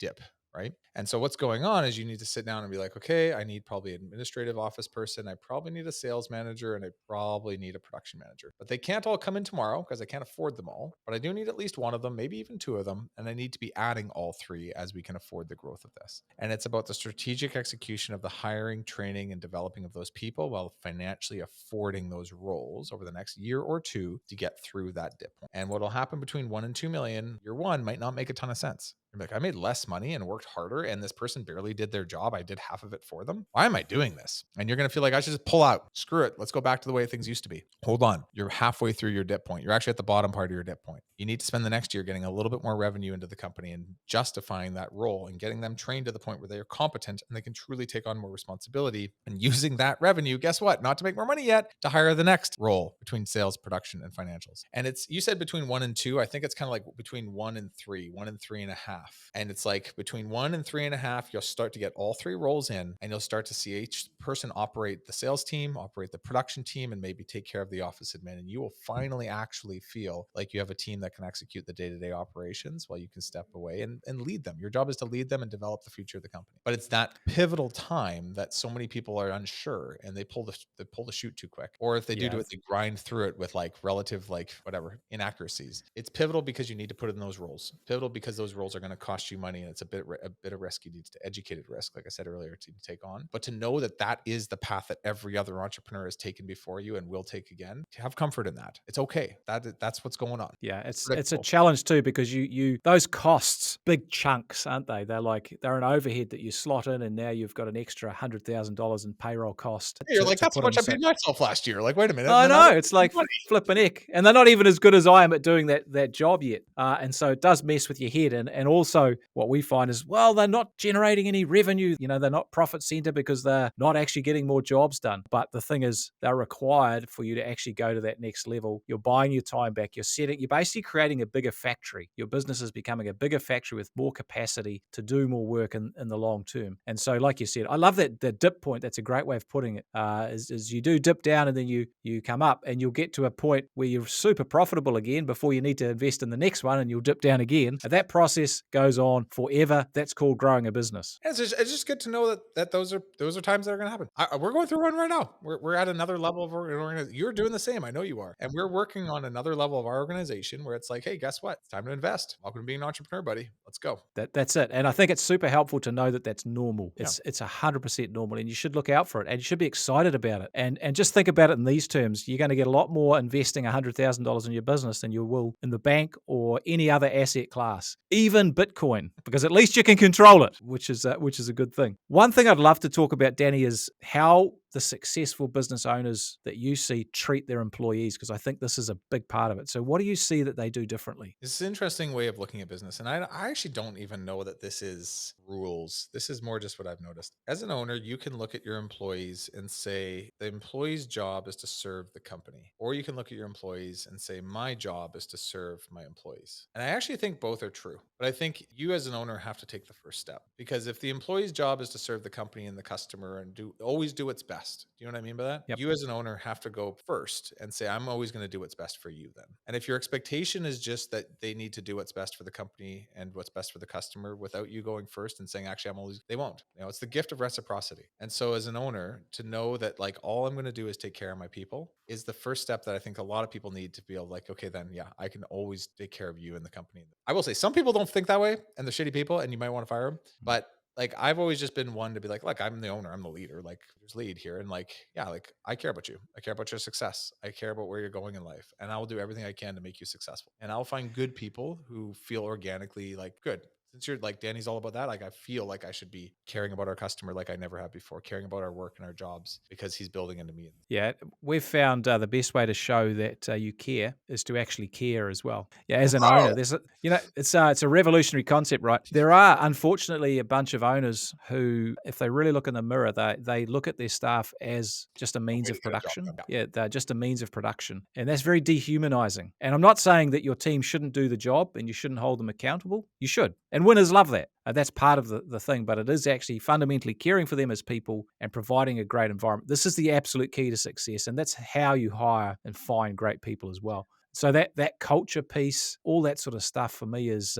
dip. right? And so what's going on is you need to sit down and be like, okay, I need probably an administrative office person. I probably need a sales manager and I probably need a production manager. But they can't all come in tomorrow because I can't afford them all. But I do need at least one of them, maybe even two of them. And I need to be adding all three as we can afford the growth of this. And it's about the strategic execution of the hiring, training, and developing of those people while financially affording those roles over the next year or two to get through that dip point. And what will happen between 1 and 2 million, year one might not make a ton of sense. You're like, I made less money and worked harder, and this person barely did their job. I did half of it for them. Why am I doing this? And you're going to feel like I should just pull out. Screw it. Let's go back to the way things used to be. Hold on. You're halfway through your dip point. You're actually at the bottom part of your dip point. You need to spend the next year getting a little bit more revenue into the company and justifying that role and getting them trained to the point where they are competent and they can truly take on more responsibility and using that revenue, guess what? Not to make more money yet, to hire the next role between sales, production, and financials. And it's, you said between 1 and 2. I think it's kind of like between 1 and 3, 1 and 3.5. And it's like between 1 and 3.5, you'll start to get all three roles in and you'll start to see each person operate the sales team, operate the production team, and maybe take care of the office admin. And you will finally actually feel like you have a team that can execute the day-to-day operations while you can step away and lead them. Your job is to lead them and develop the future of the company. But it's that pivotal time that so many people are unsure and they pull the chute too quick. Or if they do Yeah, it, they grind through it with like relative, like whatever, inaccuracies. It's pivotal because you need to put in those roles. Pivotal because those roles are going to cost you money and it's a bit of risk. You need to educated risk, like I said earlier, to take on. But to know that that is the path that every other entrepreneur has taken before you and will take again, have comfort in that. It's okay. That's what's going on. yeah, it's a Predictable. challenge too because you those costs, big chunks, aren't they? They're an overhead that you slot in, and now you've got an extra $100,000 in payroll cost You're like, to that's put how much in. I So paid myself last year. Like, wait a minute. And I then I know look it's at like the money. flipping ick, and they're not even as good as I am at doing that job yet. And so it does mess with your head. And also what we find is, well, they're not generating any revenue. They're not profit center because they're not actually getting more jobs done. But the thing is, they're required for you to actually go to that next level. You're buying your time back. You're basically creating a bigger factory. Your business is becoming a bigger factory with more capacity to do more work in the long term. And so, like you said, I love that dip point. That's a great way of putting it. Is you do dip down and then you come up, and you'll get to a point where you're super profitable again before you need to invest in the next one, and you'll dip down again. And that process goes on forever. That's called growing a business. It's just good to know that those are times that are going to happen. We're going through one right now. We're at another level of organization. You're doing the same. I know you are, and we're working on another level of our organization where it's like, hey, guess what? It's time to invest. Welcome to being an entrepreneur, buddy. Let's go. That's it. And I think it's super helpful to know that that's normal. Yeah. It's 100% normal, and you should look out for it, and you should be excited about it. And just think about it in these terms: you're going to get a lot more investing $100,000 in your business than you will in the bank or any other asset class, even Bitcoin, because at least you can control it, which is a good thing. One thing I'd love to talk about, Danny, is how the successful business owners that you see treat their employees, because I think this is a big part of it. So what do you see that they do differently? It's an interesting way of looking at business. And I actually don't even know that this is rules. This is more just what I've noticed. As an owner, you can look at your employees and say, the employee's job is to serve the company. Or you can look at your employees and say, my job is to serve my employees. And I actually think both are true. But I think you as an owner have to take the first step. Because if the employee's job is to serve the company and the customer and always do what's best, do you know what I mean by that? Yep. You as an owner have to go first and say, I'm always going to do what's best for you then. And if your expectation is just that they need to do what's best for the company and what's best for the customer without you going first and saying, actually, they won't. It's the gift of reciprocity. And so as an owner, to know that like all I'm going to do is take care of my people is the first step that I think a lot of people need to be able like, okay, then yeah, I can always take care of you and the company. I will say some people don't think that way and they're shitty people and you might want to fire them, but like I've always just been one to be like, look, I'm the owner, I'm the leader, like there's lead here. And like, yeah, like I care about you. I care about your success. I care about where you're going in life. And I will do everything I can to make you successful. And I'll find good people who feel organically like good. Since you're like Danny's all about that, like I feel like I should be caring about our customer like I never have before, caring about our work and our jobs because he's building into me. Yeah, we've found the best way to show that you care is to actually care as well. Yeah, as an owner, Oh, it's a revolutionary concept, right? There are unfortunately a bunch of owners who, if they really look in the mirror, they look at their staff as just a means way to of get a job production. done. Yeah, they're just a means of production, and that's very dehumanizing. And I'm not saying that your team shouldn't do the job and you shouldn't hold them accountable. You should, and winners love that. That's part of the thing, but it is actually fundamentally caring for them as people and providing a great environment. This is the absolute key to success, and that's how you hire and find great people as well. So that culture piece, all that sort of stuff for me is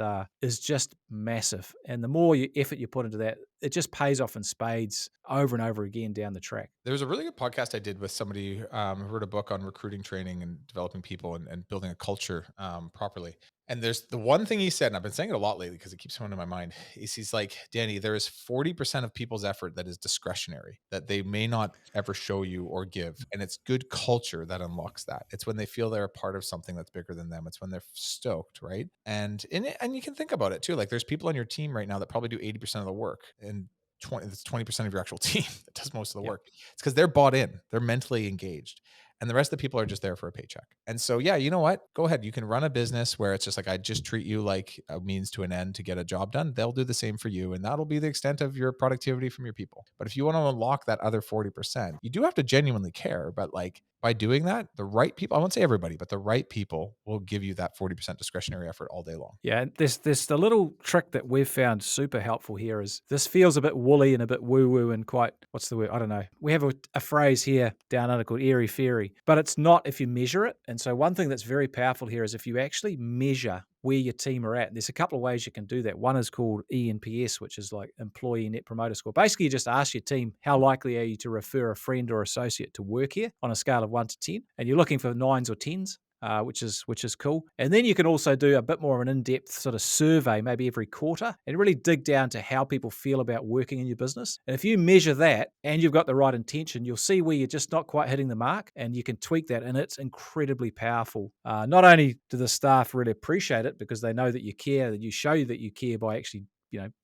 just massive. And the more effort you put into that, it just pays off in spades over and over again down the track. There was a really good podcast I did with somebody who wrote a book on recruiting training and developing people and building a culture properly. And there's the one thing he said, and I've been saying it a lot lately because it keeps coming to my mind, is he's like, Danny, there is 40% of people's effort that is discretionary, that they may not ever show you or give. And it's good culture that unlocks that. It's when they feel they're a part of something that's bigger than them. It's when they're stoked, right? And you can think about it too. Like there's people on your team right now that probably do 80% of the work. And 20% of your actual team that does most of the Yep. work. It's because they're bought in, they're mentally engaged. And the rest of the people are just there for a paycheck. And so, yeah, you know what? Go ahead. You can run a business where it's just like, I just treat you like a means to an end to get a job done. They'll do the same for you. And that'll be the extent of your productivity from your people. But if you want to unlock that other 40%, you do have to genuinely care. But like by doing that, the right people, I won't say everybody, but the right people will give you that 40% discretionary effort all day long. Yeah, and there's the little trick that we've found super helpful here is this feels a bit woolly and a bit woo woo and quite what's the word? I don't know. We have a phrase here down under called airy fairy, but it's not if you measure it. And so one thing that's very powerful here is if you actually measure where your team are at. And there's a couple of ways you can do that. One is called ENPS, which is like Employee Net Promoter Score. Basically, you just ask your team, how likely are you to refer a friend or associate to work here on a scale of 1 to 10? And you're looking for nines or tens. Which is cool. And then you can also do a bit more of an in-depth sort of survey, maybe every quarter, and really dig down to how people feel about working in your business. And if you measure that and you've got the right intention, you'll see where you're just not quite hitting the mark, and you can tweak that. And it's incredibly powerful. Not only do the staff really appreciate it because they know that you care, that you show that you care by actually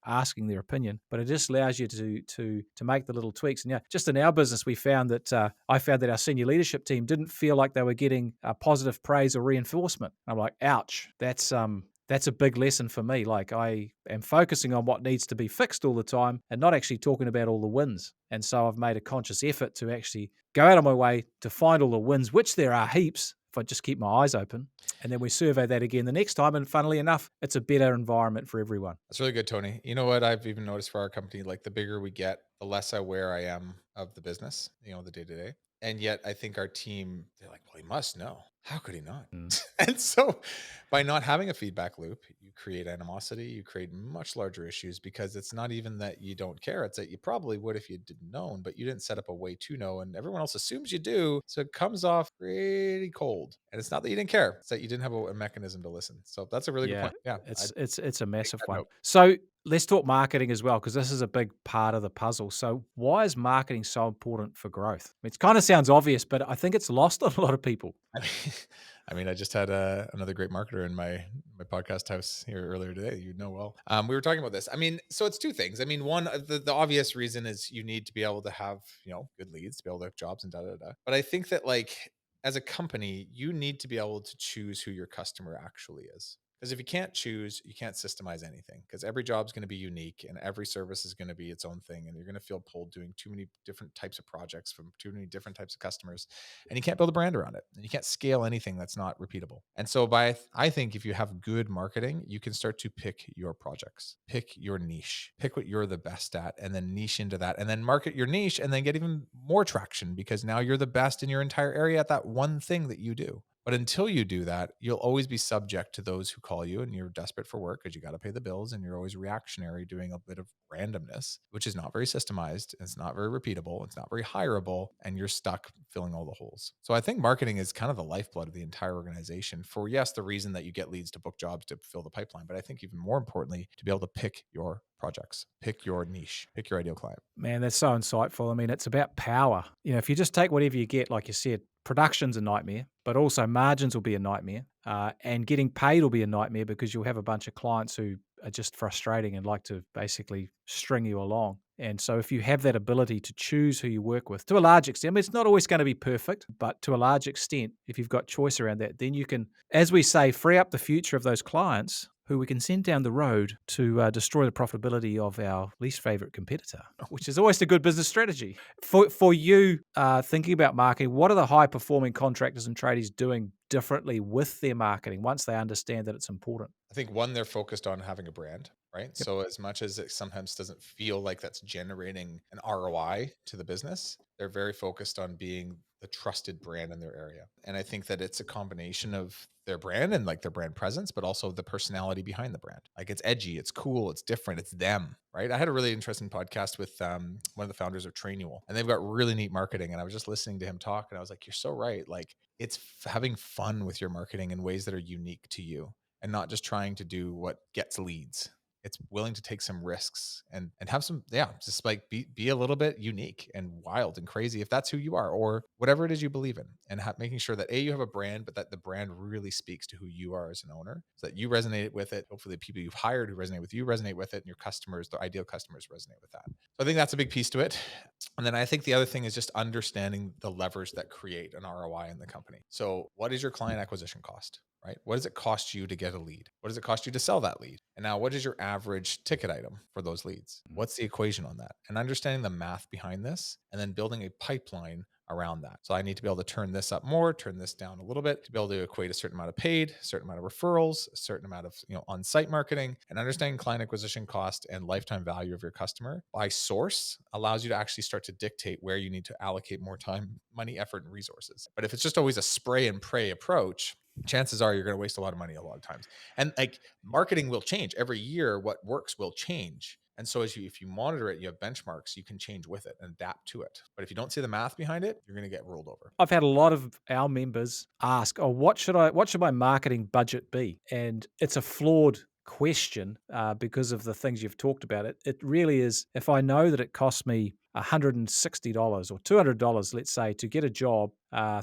asking their opinion, but it just allows you to make the little tweaks. And yeah, just in our business, we found that I found that our senior leadership team didn't feel like they were getting positive praise or reinforcement. I'm like, ouch, that's a big lesson for me. Like I am focusing on what needs to be fixed all the time and not actually talking about all the wins. And so I've made a conscious effort to actually go out of my way to find all the wins, which there are heaps if I just keep my eyes open. And then we survey that again the next time. And funnily enough, it's a better environment for everyone. That's really good, Tony. You know what I've even noticed for our company, like the bigger we get, the less aware I am of the business, the day to day. And yet I think our team, they're like, well, he must know. How could he not? Mm. And so by not having a feedback loop, you create animosity, you create much larger issues because it's not even that you don't care. It's that you probably would if you didn't know, but you didn't set up a way to know. And everyone else assumes you do. So it comes off pretty cold. And it's not that you didn't care, it's that you didn't have a mechanism to listen. So that's a really good Yeah, point. Yeah. I it's a take massive that one. note. So let's talk marketing as well, because this is a big part of the puzzle. So why is marketing so important for growth? It kind of sounds obvious, but I think it's lost on a lot of people. I mean, I just had another great marketer in my podcast house here earlier today. You know well. We were talking about this. I mean, so it's two things. I mean, one, the obvious reason is you need to be able to have good leads to be able to have jobs and da da da. But I think that like as a company, you need to be able to choose who your customer actually is. Because if you can't choose, you can't systemize anything. Because every job is going to be unique, and every service is going to be its own thing, and you're going to feel pulled doing too many different types of projects from too many different types of customers, and you can't build a brand around it, and you can't scale anything that's not repeatable. And so I think if you have good marketing, you can start to pick your projects, pick your niche, pick what you're the best at, and then niche into that, and then market your niche, and then get even more traction because now you're the best in your entire area at that one thing that you do. But until you do that, you'll always be subject to those who call you and you're desperate for work because you got to pay the bills and you're always reactionary doing a bit of randomness, which is not very systemized. It's not very repeatable. It's not very hireable. And you're stuck filling all the holes. So I think marketing is kind of the lifeblood of the entire organization for, yes, the reason that you get leads to book jobs to fill the pipeline. But I think even more importantly, to be able to pick your projects, pick your niche, pick your ideal client. Man, that's so insightful. I mean, it's about power. If you just take whatever you get, like you said, production's a nightmare, but also margins will be a nightmare. And getting paid will be a nightmare because you'll have a bunch of clients who are just frustrating and like to basically string you along. And so if you have that ability to choose who you work with to a large extent, I mean, it's not always going to be perfect, but to a large extent, if you've got choice around that, then you can, as we say, free up the future of those clients who we can send down the road to destroy the profitability of our least favorite competitor, which is always a good business strategy. For you, thinking about marketing, what are the high performing contractors and tradies doing differently with their marketing once they understand that it's important? I think one, they're focused on having a brand, right? Yep. So as much as it sometimes doesn't feel like that's generating an ROI to the business, they're very focused on being the trusted brand in their area. And I think that it's a combination of their brand and like their brand presence, but also the personality behind the brand. Like it's edgy, it's cool, it's different, it's them, right? I had a really interesting podcast with one of the founders of Tradie, and they've got really neat marketing. And I was just listening to him talk, and I was like, "You're so right. Like it's having fun with your marketing in ways that are unique to you, and not just trying to do what gets leads. It's willing to take some risks and have some, yeah, just like be a little bit unique and wild and crazy if that's who you are, or whatever it is you believe in, and making sure that you have a brand, but that the brand really speaks to who you are as an owner, so that you resonate with it. Hopefully the people you've hired who resonate with you resonate with it, and your customers, the ideal customers, resonate with that. So I think that's a big piece to it. And then I think the other thing is just understanding the levers that create an ROI in the company. So what is your client acquisition cost? Right? What does it cost you to get a lead? What does it cost you to sell that lead? And now, what is your average ticket item for those leads? What's the equation on that? And understanding the math behind this, and then building a pipeline around that. So I need to be able to turn this up more, turn this down a little bit, to be able to equate a certain amount of paid, a certain amount of referrals, a certain amount of on-site marketing, and understanding client acquisition cost and lifetime value of your customer by source allows you to actually start to dictate where you need to allocate more time, money, effort, and resources. But if it's just always a spray and pray approach, chances are you're going to waste a lot of money a lot of times. And like marketing will change every year. What works will change. And so if you monitor it, you have benchmarks, you can change with it and adapt to it. But if you don't see the math behind it, you're going to get rolled over. I've had a lot of our members ask, "Oh, what should my marketing budget be?" And it's a flawed question because of the things you've talked about. It really is. If I know that it costs me $160 or $200, let's say, to get a job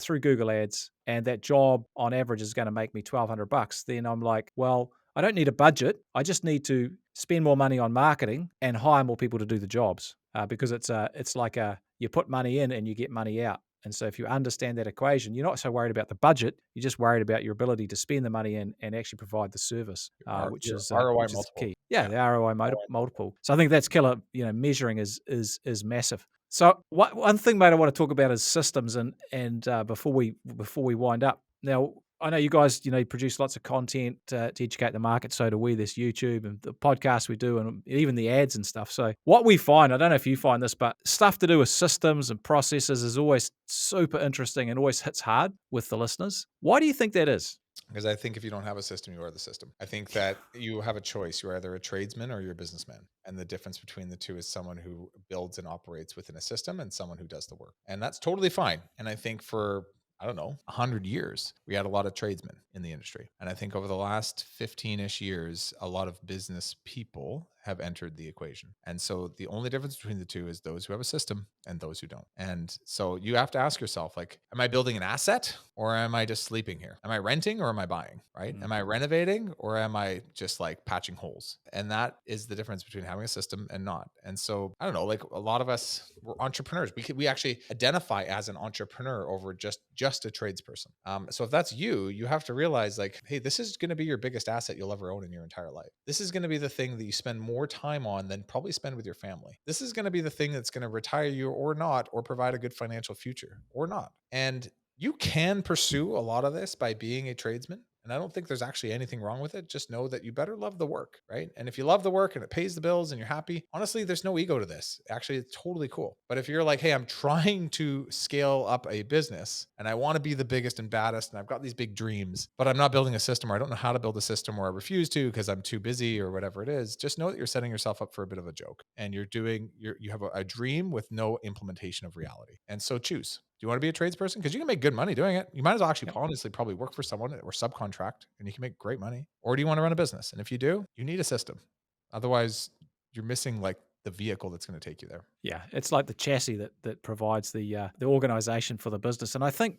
through Google Ads, and that job on average is going to make me $1,200, then I'm like, well, I don't need a budget. I just need to spend more money on marketing and hire more people to do the jobs because it's like you put money in and you get money out. And so if you understand that equation, you're not so worried about the budget. You're just worried about your ability to spend the money in and actually provide the service, Your ROI which is the multiple. key. Yeah, Yeah. the ROI ROI multiple. multiple. So I think that's killer. Measuring is massive. So one thing, mate, I want to talk about is systems, and before we wind up. Now, I know you guys, produce lots of content to educate the market. So do we. This YouTube and the podcast we do, and even the ads and stuff. So what we find, I don't know if you find this, but stuff to do with systems and processes is always super interesting and always hits hard with the listeners. Why do you think that is? Because I think if you don't have a system, you are the system. I think that you have a choice. You're either a tradesman or you're a businessman. And the difference between the two is someone who builds and operates within a system and someone who does the work. And that's totally fine. And I think for, I don't know, 100 years, we had a lot of tradesmen in the industry. And I think over the last 15-ish years, a lot of business people have entered the equation. And so the only difference between the two is those who have a system and those who don't. And so you have to ask yourself, like, am I building an asset or am I just sleeping here? Am I renting or am I buying? Right? Am I renovating or am I just like patching holes? And that is the difference between having a system and not. And so I don't know, like a lot of us, we're entrepreneurs. We actually identify as an entrepreneur over just a tradesperson. So if that's you, you have to realize like, hey, this is going to be your biggest asset you'll ever own in your entire life. This is going to be the thing that you spend more time on than probably spend with your family. This is going to be the thing that's going to retire you or not, or provide a good financial future or not. And you can pursue a lot of this by being a tradesman. And I don't think there's actually anything wrong with it. Just know that you better love the work, right? And if you love the work and it pays the bills and you're happy, honestly, there's no ego to this. Actually, it's totally cool. But if you're like, hey, I'm trying to scale up a business and I want to be the biggest and baddest and I've got these big dreams, but I'm not building a system, or I don't know how to build a system, or I refuse to because I'm too busy or whatever it is, just know that you're setting yourself up for a bit of a joke, and you have a dream with no implementation of reality. And so choose. Do you want to be a tradesperson? Because you can make good money doing it. You might as well actually Yep. honestly probably work for someone or subcontract, and you can make great money. Or do you want to run a business? And if you do, you need a system. Otherwise, you're missing like the vehicle that's going to take you there. Yeah, it's like the chassis that provides the organization for the business. And I think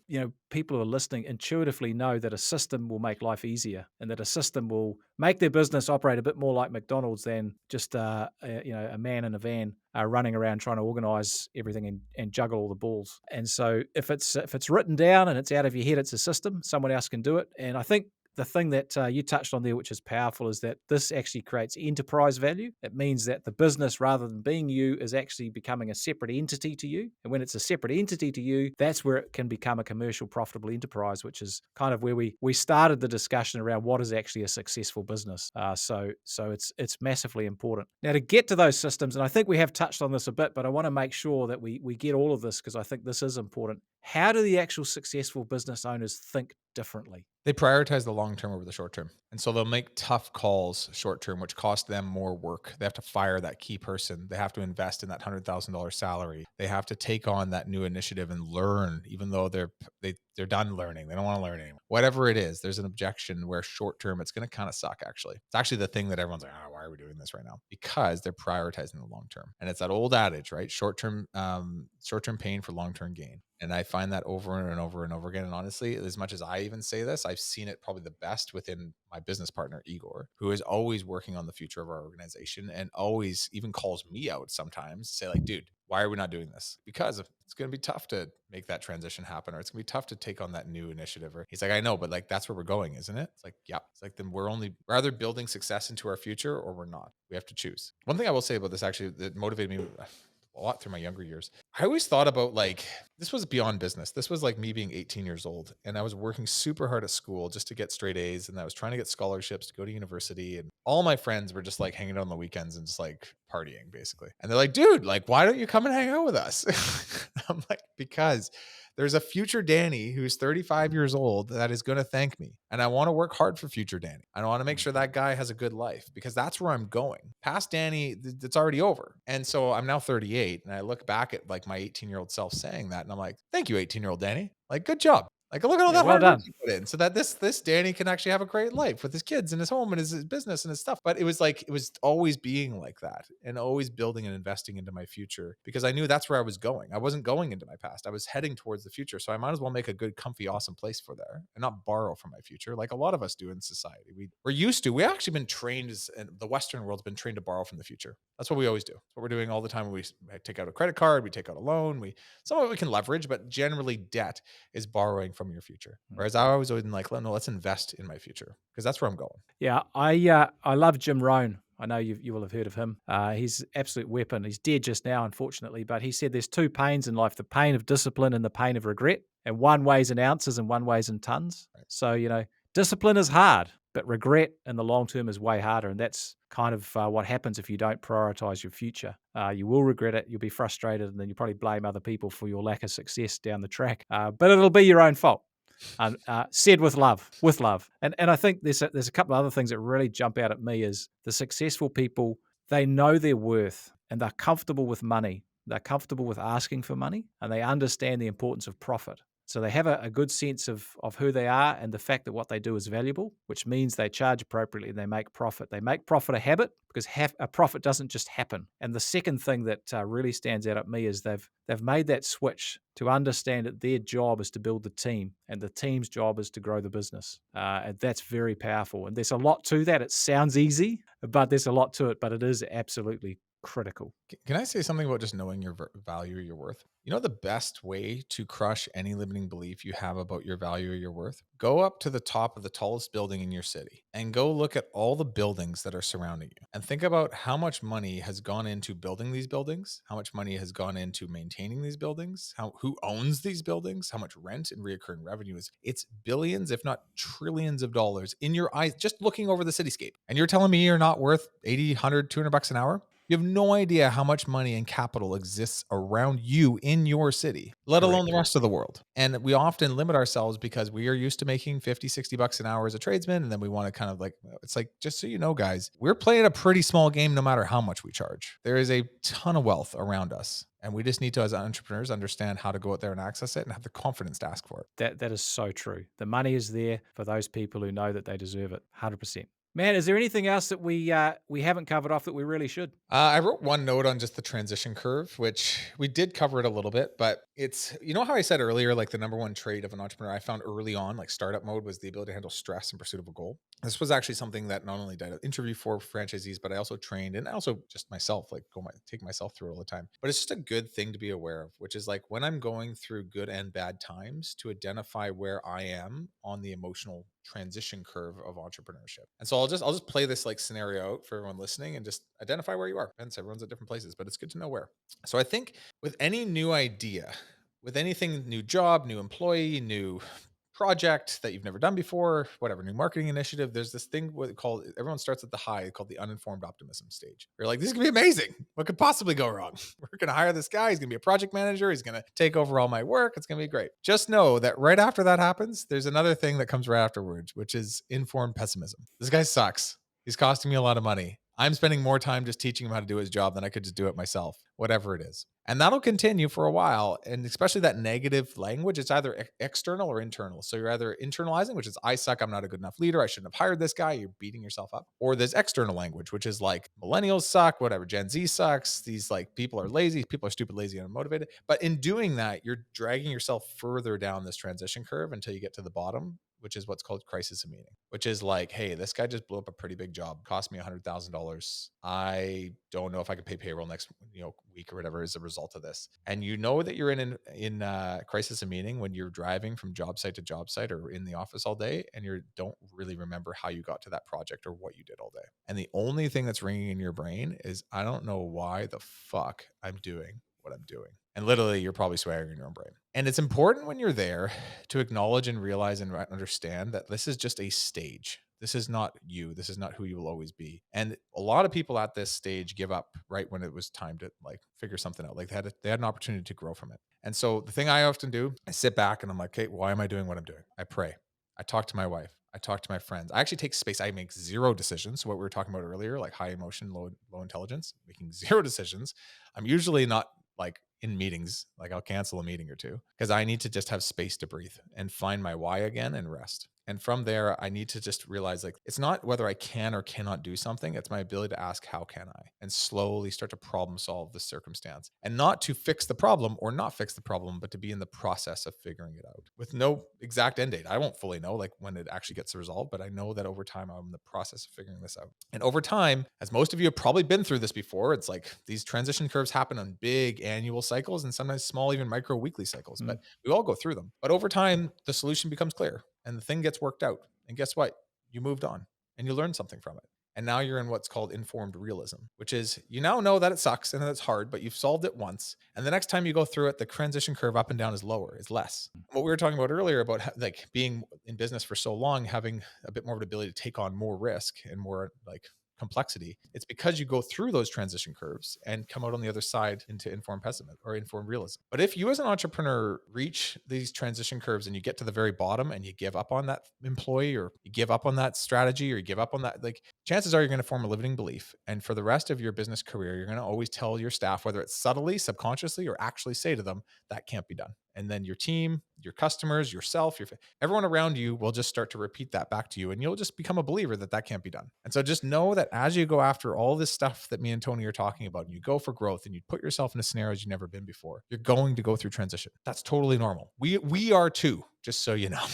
people who are listening intuitively know that a system will make life easier, and that a system will make their business operate a bit more like McDonald's than just a man in a van running around trying to organize everything and juggle all the balls. And so if it's written down and it's out of your head, it's a system. Someone else can do it. And I think the thing that you touched on there, which is powerful, is that this actually creates enterprise value. It means that the business, rather than being you, is actually becoming a separate entity to you. And when it's a separate entity to you, that's where it can become a commercial, profitable enterprise, which is kind of where we started the discussion around what is actually a successful business. So it's massively important. Now to get to those systems, and I think we have touched on this a bit, but I want to make sure that we get all of this because I think this is important. How do the actual successful business owners think differently? They prioritize the long term over the short term. And so they'll make tough calls short term, which cost them more work. They have to fire that key person. They have to invest in that $100,000 salary. They have to take on that new initiative and learn, even though they're done learning. They don't want to learn anymore. Whatever it is, there's an objection where short term it's going to kind of suck. Actually, it's actually the thing that everyone's like, oh, why are we doing this right now? Because they're prioritizing the long term. And it's that old adage, right? Short term pain for long term gain. And I find that over and over and over again. And honestly, as much as I even say this, I've seen it probably the best within my business partner, Igor, who is always working on the future of our organization and always even calls me out sometimes, say like, dude, why are we not doing this? Because it's going to be tough to make that transition happen, or it's going to be tough to take on that new initiative. Or he's like, I know, but like, that's where we're going, isn't it? It's like, yeah. It's like, then we're either building success into our future or we're not. We have to choose. One thing I will say about this actually that motivated me a lot through my younger years. I always thought about like, this was beyond business. This was like me being 18 years old and I was working super hard at school just to get straight A's. And I was trying to get scholarships to go to university. And all my friends were just like hanging out on the weekends and just like partying basically. And they're like, dude, like, why don't you come and hang out with us? I'm like, because there's a future Danny who's 35 years old that is going to thank me. And I want to work hard for future Danny. I want to make sure that guy has a good life because that's where I'm going. Past Danny, it's already over. And so I'm now 38 and I look back at like my 18-year-old self saying that. And I'm like, thank you, 18-year-old Danny. Like, good job. Like, look at all Yeah, that well hard work done. you put in so that this Danny can actually have a great life with his kids and his home and his business and his stuff. But it was like, it was always being like that and always building and investing into my future because I knew that's where I was going. I wasn't going into my past. I was heading towards the future. So I might as well make a good, comfy, awesome place for there and not borrow from my future like a lot of us do in society. We're used to, we actually been trained and the Western world's been trained to borrow from the future. That's what we always do. That's what we're doing all the time. We take out a credit card, we take out a loan, some of it we can leverage, but generally debt is borrowing from your future. Whereas I always been like, no, let's invest in my future because that's where I'm going. Yeah, I love Jim Rohn. I know you will have heard of him. He's an absolute weapon. He's dead just now, unfortunately, but he said there's two pains in life: the pain of discipline and the pain of regret. And one weighs in ounces and one weighs in tons. Right. So discipline is hard, but regret in the long term is way harder. And that's kind of what happens if you don't prioritize your future. You will regret it. You'll be frustrated, and then you probably blame other people for your lack of success down the track. But it'll be your own fault. Said with love. And I think there's a couple of other things that really jump out at me is the successful people, they know their worth and they're comfortable with money. They're comfortable with asking for money and they understand the importance of profit. So they have a good sense of who they are and the fact that what they do is valuable, which means they charge appropriately and they make profit. They make profit a habit because a profit doesn't just happen. And the second thing that really stands out at me is they've made that switch to understand that their job is to build the team and the team's job is to grow the business. And that's very powerful. And there's a lot to that. It sounds easy, but there's a lot to it, but it is absolutely critical. Can I say something about just knowing your value or your worth? You know, the best way to crush any limiting belief you have about your value or your worth? Go up to the top of the tallest building in your city and go look at all the buildings that are surrounding you and think about how much money has gone into building these buildings, how much money has gone into maintaining these buildings, who owns these buildings, how much rent and reoccurring revenue is. It's billions, if not trillions of dollars in your eyes, just looking over the cityscape. And you're telling me you're not worth 80, 100, $200 an hour? You have no idea how much money and capital exists around you in your city, let alone the Correct. rest of the world. And we often limit ourselves because we are used to making 50, $60 an hour as a tradesman. And then we want to kind of like, it's like, just so you know, guys, we're playing a pretty small game no matter how much we charge. There is a ton of wealth around us. And we just need to, as entrepreneurs, understand how to go out there and access it and have the confidence to ask for it. That is so true. The money is there for those people who know that they deserve it. 100%. Man, is there anything else that we haven't covered off that we really should? I wrote one note on just the transition curve, which we did cover it a little bit, but it's, you know how I said earlier, like the number one trait of an entrepreneur I found early on, like startup mode, was the ability to handle stress in pursuit of a goal. This was actually something that not only did I interview for franchisees, but I also trained and also just myself, like take myself through it all the time. But it's just a good thing to be aware of, which is like when I'm going through good and bad times to identify where I am on the emotional transition curve of entrepreneurship. And so I'll just play this like scenario out for everyone listening and just identify where you are. And everyone's at different places, but it's good to know where. So I think with any new idea, with anything, new job, new employee, new project that you've never done before, whatever, new marketing initiative, there's this thing what called, everyone starts at the high called the uninformed optimism stage. You're like, this is gonna be amazing. What could possibly go wrong? We're gonna hire this guy. He's gonna be a project manager. He's gonna take over all my work. It's gonna be great. Just know that right after that happens, there's another thing that comes right afterwards, which is informed pessimism. This guy sucks. He's costing me a lot of money. I'm spending more time just teaching him how to do his job than I could just do it myself, whatever it is. And that'll continue for a while. And especially that negative language, it's either external or internal. So you're either internalizing, which is, I suck, I'm not a good enough leader, I shouldn't have hired this guy, you're beating yourself up. Or there's external language, which is like, millennials suck, whatever, Gen Z sucks, these like people are lazy, people are stupid, lazy, and unmotivated. But in doing that, you're dragging yourself further down this transition curve until you get to the bottom, which is what's called crisis of meaning, which is like, hey, this guy just blew up a pretty big job, cost me $100,000. I don't know if I can pay payroll next, week or whatever as a result of this. And you know that you're in crisis of meaning when you're driving from job site to job site or in the office all day, and you don't really remember how you got to that project or what you did all day. And the only thing that's ringing in your brain is, I don't know why the fuck I'm doing what I'm doing. And literally, you're probably swearing in your own brain. And it's important when you're there to acknowledge and realize and understand that this is just a stage. This is not you. This is not who you will always be. And a lot of people at this stage give up right when it was time to like figure something out. Like they had an opportunity to grow from it. And so the thing I often do, I sit back and I'm like, okay, why am I doing what I'm doing? I pray. I talk to my wife. I talk to my friends. I actually take space. I make zero decisions. So what we were talking about earlier, like high emotion, low intelligence, making zero decisions. I'm usually not like in meetings, like I'll cancel a meeting or two because I need to just have space to breathe and find my why again and rest. And from there, I need to just realize like it's not whether I can or cannot do something. It's my ability to ask, how can I? And slowly start to problem solve the circumstance and not to fix the problem or not fix the problem, but to be in the process of figuring it out with no exact end date. I won't fully know like when it actually gets resolved, but I know that over time, I'm in the process of figuring this out. And over time, as most of you have probably been through this before, it's like these transition curves happen on big annual cycles and sometimes small, even micro weekly cycles, but we all go through them. But over time, the solution becomes clear and the thing gets worked out. And guess what? You moved on and you learned something from it. And now you're in what's called informed realism, which is you now know that it sucks and that it's hard, but you've solved it once. And the next time you go through it, the transition curve up and down is lower, is less. What we were talking about earlier about like being in business for so long, having a bit more of an ability to take on more risk and more like complexity. It's because you go through those transition curves and come out on the other side into informed pessimism or informed realism. But if you as an entrepreneur reach these transition curves and you get to the very bottom and you give up on that employee or you give up on that strategy or you give up on that, like chances are you're going to form a limiting belief. And for the rest of your business career, you're going to always tell your staff, whether it's subtly, subconsciously, or actually say to them, that can't be done. And then your team, your customers, yourself, everyone around you will just start to repeat that back to you. And you'll just become a believer that that can't be done. And so just know that as you go after all this stuff that me and Tony are talking about, and you go for growth and you put yourself into scenarios you've never been before, you're going to go through transition. That's totally normal. We are too, just so you know.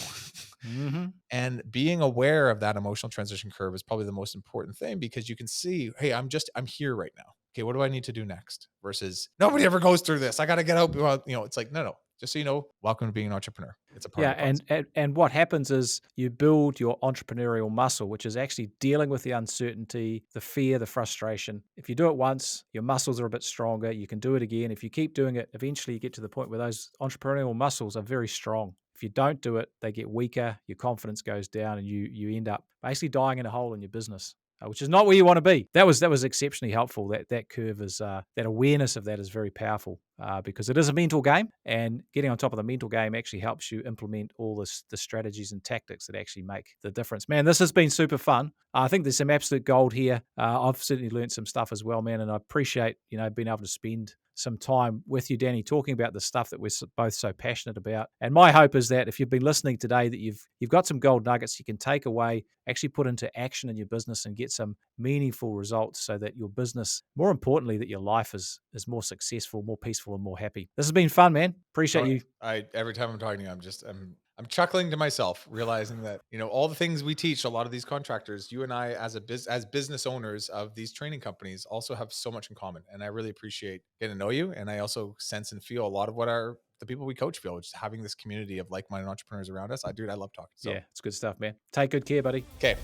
Mm-hmm. And being aware of that emotional transition curve is probably the most important thing because you can see, hey, I'm here right now. Okay, what do I need to do next? Versus nobody ever goes through this. I got to get out. It's like, no. Just so you know, welcome to being an entrepreneur. It's a part of Yeah, the process. and what happens is you build your entrepreneurial muscle, which is actually dealing with the uncertainty, the fear, the frustration. If you do it once, your muscles are a bit stronger. You can do it again. If you keep doing it, eventually you get to the point where those entrepreneurial muscles are very strong. If you don't do it, they get weaker, your confidence goes down, and you end up basically dying in a hole in your business. Which is not where you want to be. That was exceptionally helpful. That curve is that awareness of that is very powerful because it is a mental game, and getting on top of the mental game actually helps you implement all the strategies and tactics that actually make the difference. Man, this has been super fun. I think there's some absolute gold here. I've certainly learned some stuff as well, man, and I appreciate being able to spend some time with you, Danny, talking about the stuff that we're both so passionate about. And my hope is that if you've been listening today, that you've got some gold nuggets you can take away, actually put into action in your business, and get some meaningful results, so that your business, more importantly, that your life is more successful, more peaceful, and more happy. This has been fun, man. Appreciate Tony, you. I every time I'm talking to you, I'm chuckling to myself, realizing that all the things we teach a lot of these contractors, you and I as as business owners of these training companies, also have so much in common. And I really appreciate getting to know you. And I also sense and feel a lot of what our the people we coach feel, just having this community of like-minded entrepreneurs around us. I love talking. So, Yeah, it's good stuff, man. Take good care, buddy. okay.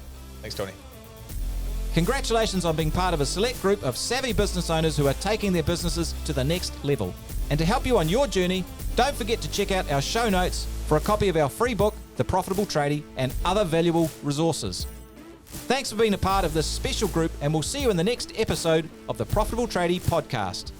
Thanks, Tony. Congratulations on being part of a select group of savvy business owners who are taking their businesses to the next level. And to help you on your journey, don't forget to check out our show notes for a copy of our free book, The Profitable Tradie, and other valuable resources. Thanks for being a part of this special group, and we'll see you in the next episode of the Profitable Tradie podcast.